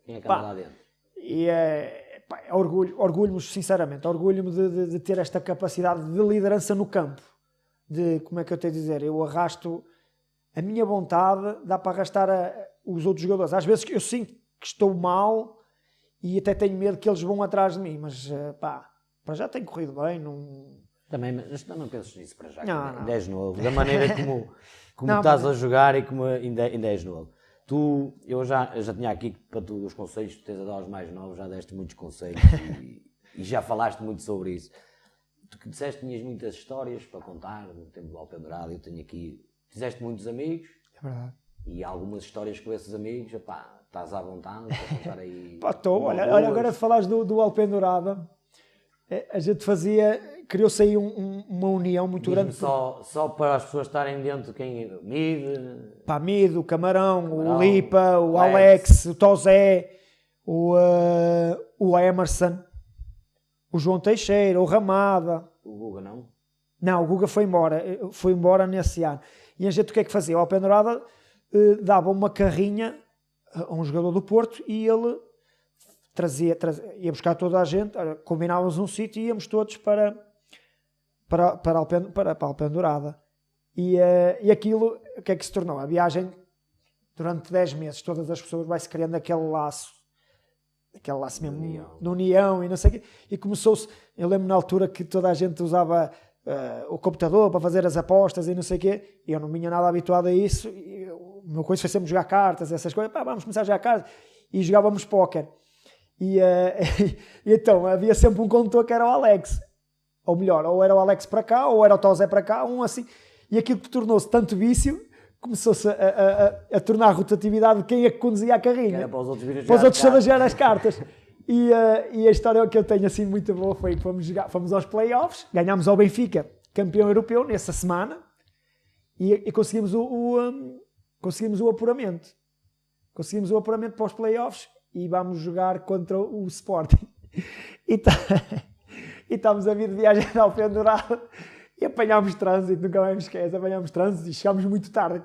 Quem é que anda lá dentro? E orgulho-me, sinceramente, orgulho-me de ter esta capacidade de liderança no campo. Como é que eu tenho a dizer? Eu arrasto a minha vontade, dá para arrastar os outros jogadores. Às vezes eu sinto que estou mal e até tenho medo que eles vão atrás de mim, mas para já tem corrido bem. Também não penses nisso para já, não. Ainda és novo. Da maneira como estás a jogar e como ainda és novo. Eu já tinha aqui para tu os conselhos que tens a dar aos mais novos, já deste muitos conselhos e já falaste muito sobre isso. Tu que disseste que tinhas muitas histórias para contar no tempo do Alpendurado, eu tenho aqui, fizeste muitos amigos. É verdade. E algumas histórias com esses amigos, estás à vontade para contar aí. Olha, agora de falares do Alpendurado, a gente criou-se aí uma união muito grande. Só para as pessoas estarem dentro, quem Mido, o Camarão, o Lipa, o Alex, o Tozé, o Emerson, o João Teixeira, o Ramada. O Guga não? Não, o Guga foi embora nesse ano. E a gente o que é que fazia? O Alpendurada dava uma carrinha a um jogador do Porto e ele ia buscar toda a gente, combinávamos um sítio e íamos todos para Alpendurada. E aquilo, o que é que se tornou? A viagem, durante 10 meses, todas as pessoas vai-se criando aquele laço mesmo de união e não sei o quê. E começou-se, eu lembro na altura que toda a gente usava o computador para fazer as apostas e não sei o quê. E eu não vinha nada habituado a isso. E o meu coisa foi sempre jogar cartas, essas coisas. Pá, vamos começar a jogar cartas. E jogávamos póquer. E então havia sempre um condutor que era o Alex. Ou melhor, ou era o Alex para cá, ou era o Tosé para cá, um assim. E aquilo que tornou-se tanto vício, começou-se a tornar a rotatividade de quem é que conduzia a carrinha. Era para os outros virem para os outros jogar todos a jogar as cartas. E a história que eu tenho assim muito boa foi que fomos aos playoffs, ganhámos ao Benfica, campeão europeu, nessa semana, e conseguimos o apuramento. Conseguimos o apuramento para os playoffs e vamos jogar contra o Sporting. E estávamos a vir de viagem de Alpendurada e apanhámos trânsito, nunca mais me esqueço, apanhámos trânsito e chegámos muito tarde.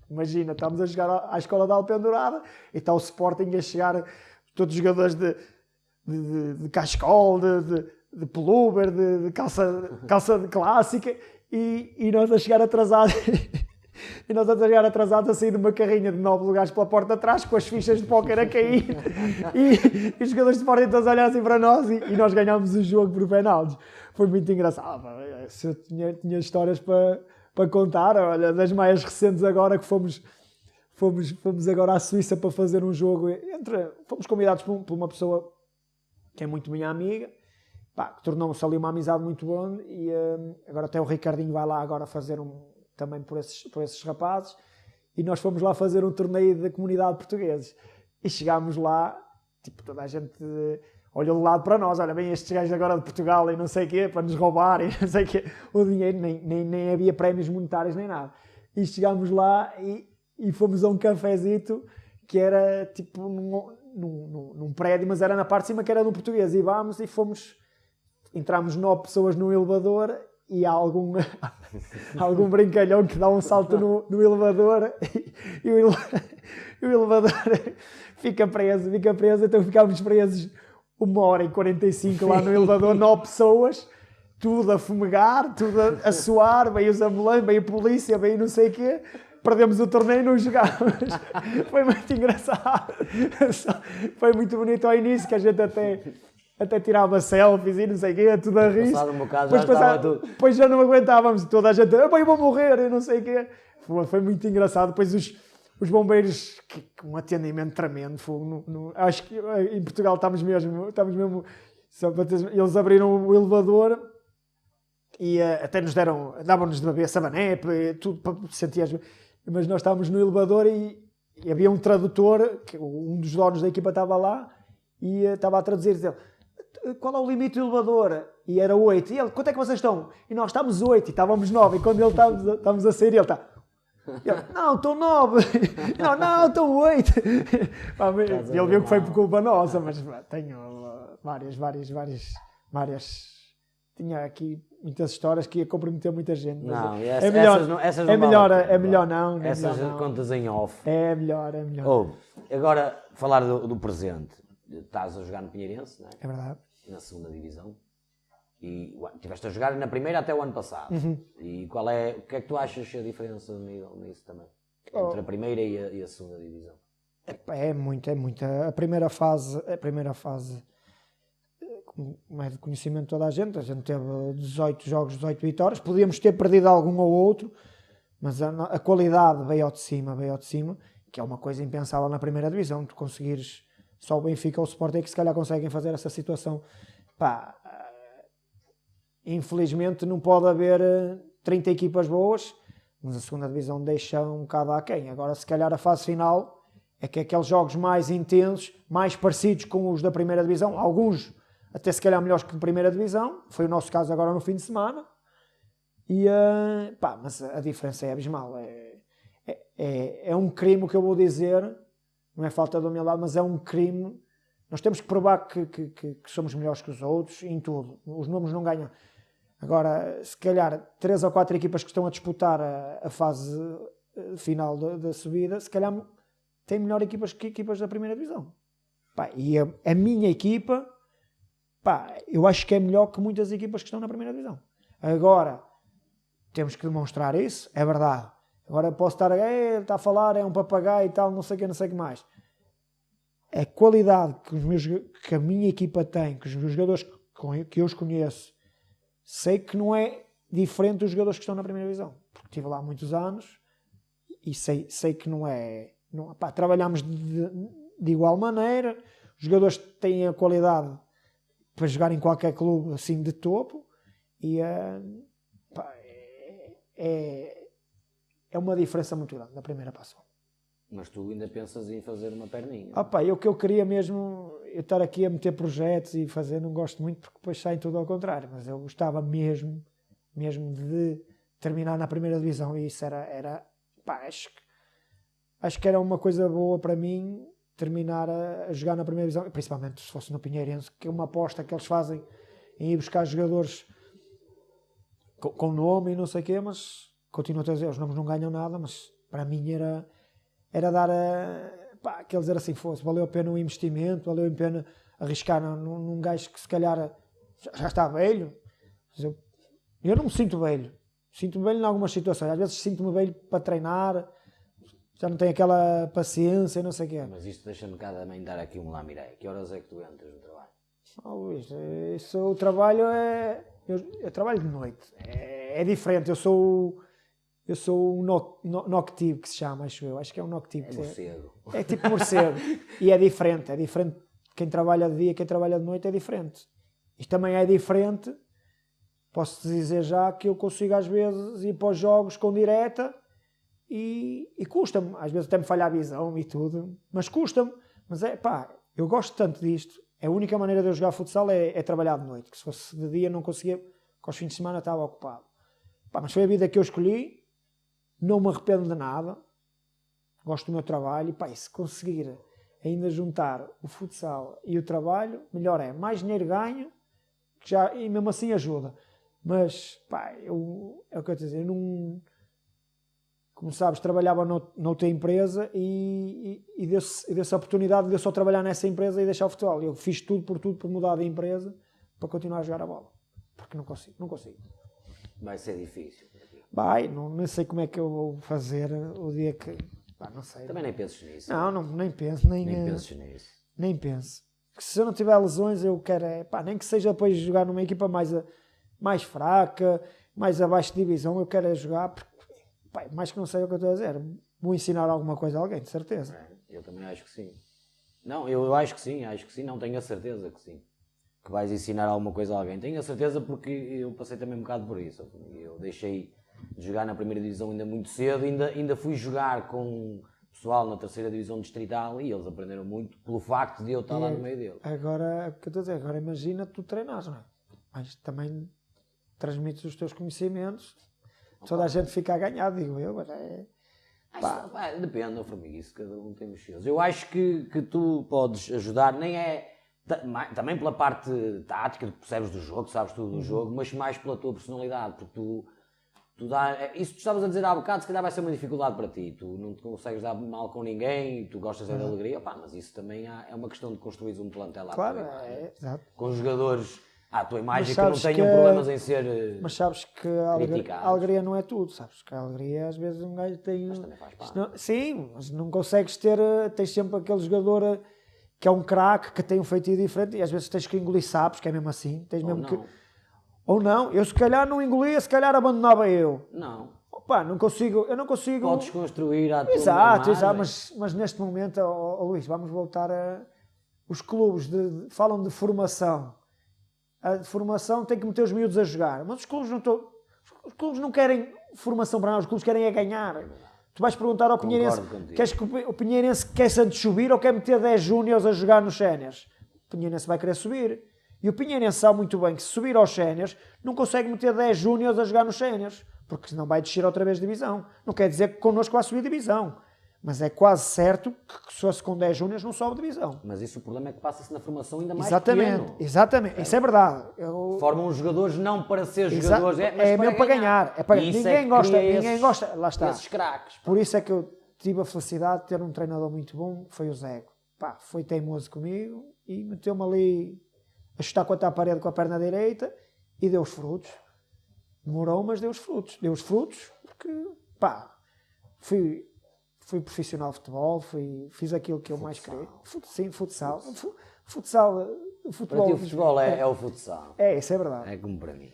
Imagina, estávamos a jogar à escola de Alpendurada e está o Sporting a chegar, todos os jogadores de cascol, de pullover, de calça de clássica e nós a chegar atrasados. E nós a chegar atrasados a sair de uma carrinha de 9 lugares pela porta de trás, com as fichas de póquer a cair, e os jogadores de Sporting todos a olhar assim para nós, e nós ganhámos o jogo por penaltis. Foi muito engraçado. Se eu tinha histórias para contar, olha, das mais recentes agora, que fomos agora à Suíça para fazer um jogo, fomos convidados por uma pessoa que é muito minha amiga, que tornou-se ali uma amizade muito boa, e agora até o Ricardinho vai lá agora fazer também por esses rapazes, e nós fomos lá fazer um torneio da comunidade portuguesa. E chegámos lá, tipo, toda a gente olhou de lado para nós, olha bem, estes gajos agora de Portugal e não sei o quê, para nos roubar e não sei o quê. O dinheiro, nem havia prémios monetários nem nada. E chegámos lá e fomos a um cafezito que era tipo num prédio, mas era na parte de cima que era do português. E entramos 9 pessoas no elevador e há algum brincalhão que dá um salto no elevador e o elevador fica preso, então ficámos presos 1h45 lá no elevador, 9 pessoas, tudo a fumegar, tudo a suar, veio os ambulantes, veio a polícia, veio não sei o quê, perdemos o torneio e não jogámos. Foi muito engraçado, foi muito bonito ao início, que a gente até tirava selfies e não sei o quê, tudo a rir. Depois já não aguentávamos, toda a gente, eu vou morrer e não sei o quê. Foi muito engraçado. Depois os bombeiros, um atendimento tremendo. Acho que em Portugal estamos mesmo eles abriram o elevador e até davam-nos de beber sabané, tudo para sentir mas nós estávamos no elevador e havia um tradutor, um dos donos da equipa estava lá e estava a traduzir, dizendo, qual é o limite do elevador? E era 8. E ele, quanto é que vocês estão? E nós estávamos 8 e estávamos 9. E quando ele estávamos a sair, ele está... não, estão 9. Não, estão 8. Ele viu que foi por culpa nossa, mas tenho várias... Tinha aqui muitas histórias que ia comprometer muita gente. Não, essas não é melhor não. Essas contas em off. É melhor. Agora, falar do presente. Estás a jogar no Pinheirense, não é? É verdade. Na segunda divisão. E estiveste a jogar na primeira até o ano passado. Uhum. E o que é que tu achas a diferença nisso também? Entre a primeira e a segunda divisão? É muito. A primeira fase, como é de conhecimento de toda a gente teve 18 jogos, 18 vitórias. Podíamos ter perdido algum ou outro, mas a qualidade veio ao de cima, que é uma coisa impensável na primeira divisão. Tu conseguires... Só o Benfica ou o Sporting é que se calhar conseguem fazer essa situação. Infelizmente não pode haver 30 equipas boas, mas a segunda divisão deixa um bocado aquém. Agora, se calhar a fase final é que aqueles jogos mais intensos, mais parecidos com os da primeira divisão, alguns até se calhar melhores que a primeira divisão, foi o nosso caso agora no fim de semana, mas a diferença é abismal. É um crime o que eu vou dizer. Não é falta de humildade, mas é um crime. Nós temos que provar que somos melhores que os outros em tudo. Os números não ganham. Agora, se calhar, 3 ou 4 equipas que estão a disputar a fase final da subida, se calhar têm melhor equipas que equipas da primeira divisão. E a minha equipa, eu acho que é melhor que muitas equipas que estão na primeira divisão. Agora, temos que demonstrar isso, é verdade. Agora posso estar está a falar, é um papagaio e tal, não sei o que mais. A qualidade que a minha equipa tem, que os meus jogadores que eu os conheço, sei que não é diferente dos jogadores que estão na primeira divisão. Porque estive lá há muitos anos e sei que não é... Pá, trabalhamos de igual maneira, os jogadores têm a qualidade para jogar em qualquer clube assim de topo e pá, é uma diferença muito grande da primeira para a segunda. Mas tu ainda pensas em fazer uma perninha? Pá, o que eu queria mesmo, eu estar aqui a meter projetos e fazer, não gosto muito porque depois sai tudo ao contrário, mas eu gostava mesmo de terminar na primeira divisão e isso era pá, acho que era uma coisa boa para mim terminar a jogar na primeira divisão, principalmente se fosse no Pinheirense, que é uma aposta que eles fazem em ir buscar jogadores com nome e não sei o quê, mas continuo a dizer, os nomes não ganham nada, mas para mim era dar pá, que eles eram assim, valeu a pena o investimento, valeu a pena arriscar num gajo que se calhar já está velho. Eu não me sinto velho. Sinto-me velho em algumas situações. Às vezes sinto-me velho para treinar, já não tenho aquela paciência, não sei o quê. Mas isto deixa-me cá também dar aqui um lamiré. Que horas é que tu entras no trabalho? Luís, o trabalho eu trabalho de noite. É diferente. Eu sou um noctivo, que se chama, acho eu. Acho que é um noctivo. É morcego. É tipo morcego. E é diferente. Quem trabalha de dia e quem trabalha de noite é diferente. Isto também é diferente. Posso dizer já que eu consigo às vezes ir para os jogos com direta e custa-me. Às vezes até me falha a visão e tudo. Mas custa-me. Mas eu gosto tanto disto. A única maneira de eu jogar futsal é trabalhar de noite. Que se fosse de dia não conseguia, porque aos fins de semana estava ocupado. Mas foi a vida que eu escolhi. Não me arrependo de nada. Gosto do meu trabalho. E se conseguir ainda juntar o futsal e o trabalho, melhor é. Mais dinheiro ganho e mesmo assim ajuda. Mas, é o que eu estou a dizer. Eu não, como sabes, trabalhava noutra empresa e deu-se a oportunidade de eu só trabalhar nessa empresa e deixar o futebol. Eu fiz tudo por mudar de empresa para continuar a jogar a bola. Porque não consigo. Vai ser difícil. Não sei como é que eu vou fazer o dia que... não sei. Também nem penses nisso. Não, nem penso. Nem penses nisso. Nem penso. Porque se eu não tiver lesões, eu quero... nem que seja depois jogar numa equipa mais fraca, mais abaixo de divisão, eu quero jogar, porque, mais que não sei o que eu estou a dizer. Vou ensinar alguma coisa a alguém, de certeza. Eu também acho que sim. Não, eu acho que sim, não tenho a certeza que sim. Que vais ensinar alguma coisa a alguém. Tenho a certeza porque eu passei também um bocado por isso. Eu deixei de jogar na primeira divisão ainda muito cedo, ainda fui jogar com pessoal na terceira divisão distrital e eles aprenderam muito pelo facto de eu estar lá no meio deles. Agora, o que eu estou a dizer, agora imagina tu treinares, não é? Mas também transmites os teus conhecimentos, toda a gente fica a ganhar, digo eu, mas depende, Formiga, isso cada um tem os seus. Eu acho que tu podes ajudar, nem é também pela parte tática, que percebes do jogo, sabes tudo do jogo, mas mais pela tua personalidade, porque tu isso que tu estavas a dizer há bocado, se calhar vai ser uma dificuldade para ti, tu não te consegues dar mal com ninguém, tu gostas de alegria, mas isso também é uma questão de construir um plantel à tua imagem, exato. Com jogadores à tua imagem que não tenham problemas em ser mas sabes que a alegria não é tudo, sabes que a alegria às vezes um gajo tem... Mas também faz parte. Sim, mas não consegues tens sempre aquele jogador que é um craque, que tem um feitio diferente e às vezes tens que engolir sapos, que é mesmo assim, tens mesmo que... Ou não, eu se calhar não engolia, se calhar abandonava eu. Não. Eu não consigo... Podes construir a tua Exato, mas neste momento, Luís, vamos voltar a... Os clubes falam de formação. A formação tem que meter os miúdos a jogar. Mas os clubes não querem formação para nós, os clubes querem é ganhar. Tu vais perguntar ao Pinheirense, queres que o Pinheirense quer antes subir ou quer meter 10 júniores a jogar nos séniores? O Pinheirense vai querer subir. E o Pinheirense sabe muito bem que se subir aos séniores, não consegue meter 10 júniores a jogar nos séniores, porque senão vai descer outra vez de divisão. Não quer dizer que connosco vai subir divisão, mas é quase certo que se fosse com 10 júniores não sobe divisão. Mas isso o problema é que passa-se na formação ainda mais pequeno. Exatamente, isso é verdade. Formam os jogadores não para ser jogadores, mas mesmo para ganhar. Ninguém gosta, lá está. Esses craques. Por isso é que eu tive a felicidade de ter um treinador muito bom, que foi o Zego. Foi teimoso comigo e meteu-me ali a chutar contra a parede com a perna direita e deu os frutos. Demorou, mas deu os frutos. Deu os frutos porque, fui profissional de futebol, fiz aquilo que eu mais queria. Sim, futsal. Futebol. Para ti o futebol é o futsal. Isso é verdade. É como para mim.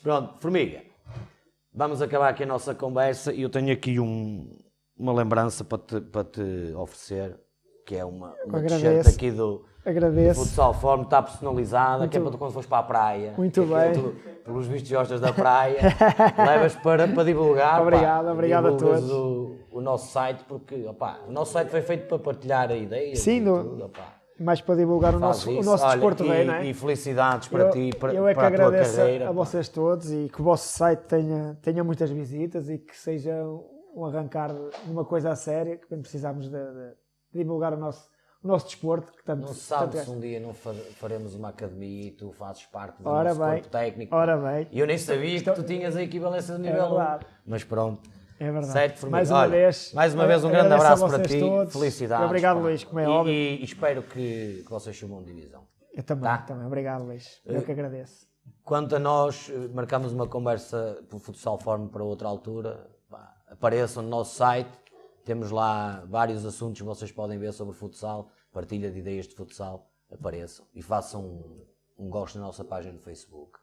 Pronto, Formiga, vamos acabar aqui a nossa conversa e eu tenho aqui uma lembrança para te oferecer, que é uma t-shirt aqui do Futsal Forum, está personalizada, que é para tu quando fores para a praia. Muito bem. Pelos vistos gostas da praia, levas para divulgar. Obrigado a todos. O nosso site, porque o nosso site foi feito para partilhar a ideia. Sim, mais para divulgar o nosso desporto bem, não é? E felicidades para ti, para a tua carreira. Eu é que agradeço a vocês todos e que o vosso site tenha muitas visitas e que seja um arrancar de uma coisa a séria, que precisamos de divulgar o nosso desporto. Que tanto, não sabes se um dia não faremos uma academia e tu fazes parte do nosso corpo técnico. Ora bem. E eu nem sabia que tu tinhas a equivalência de nível 1. Mas pronto. É verdade. Certo, mais uma vez um grande abraço para ti. Todos. Felicidades. Obrigado, Luís, como é óbvio. E espero que vocês subam de divisão. Eu também. Obrigado, Luís. Eu que agradeço. Quanto a nós, marcamos uma conversa para o Futsal Forum para outra altura. Apareçam no nosso site. Temos lá vários assuntos que vocês podem ver sobre futsal, partilha de ideias de futsal, apareçam e façam um gosto na nossa página no Facebook.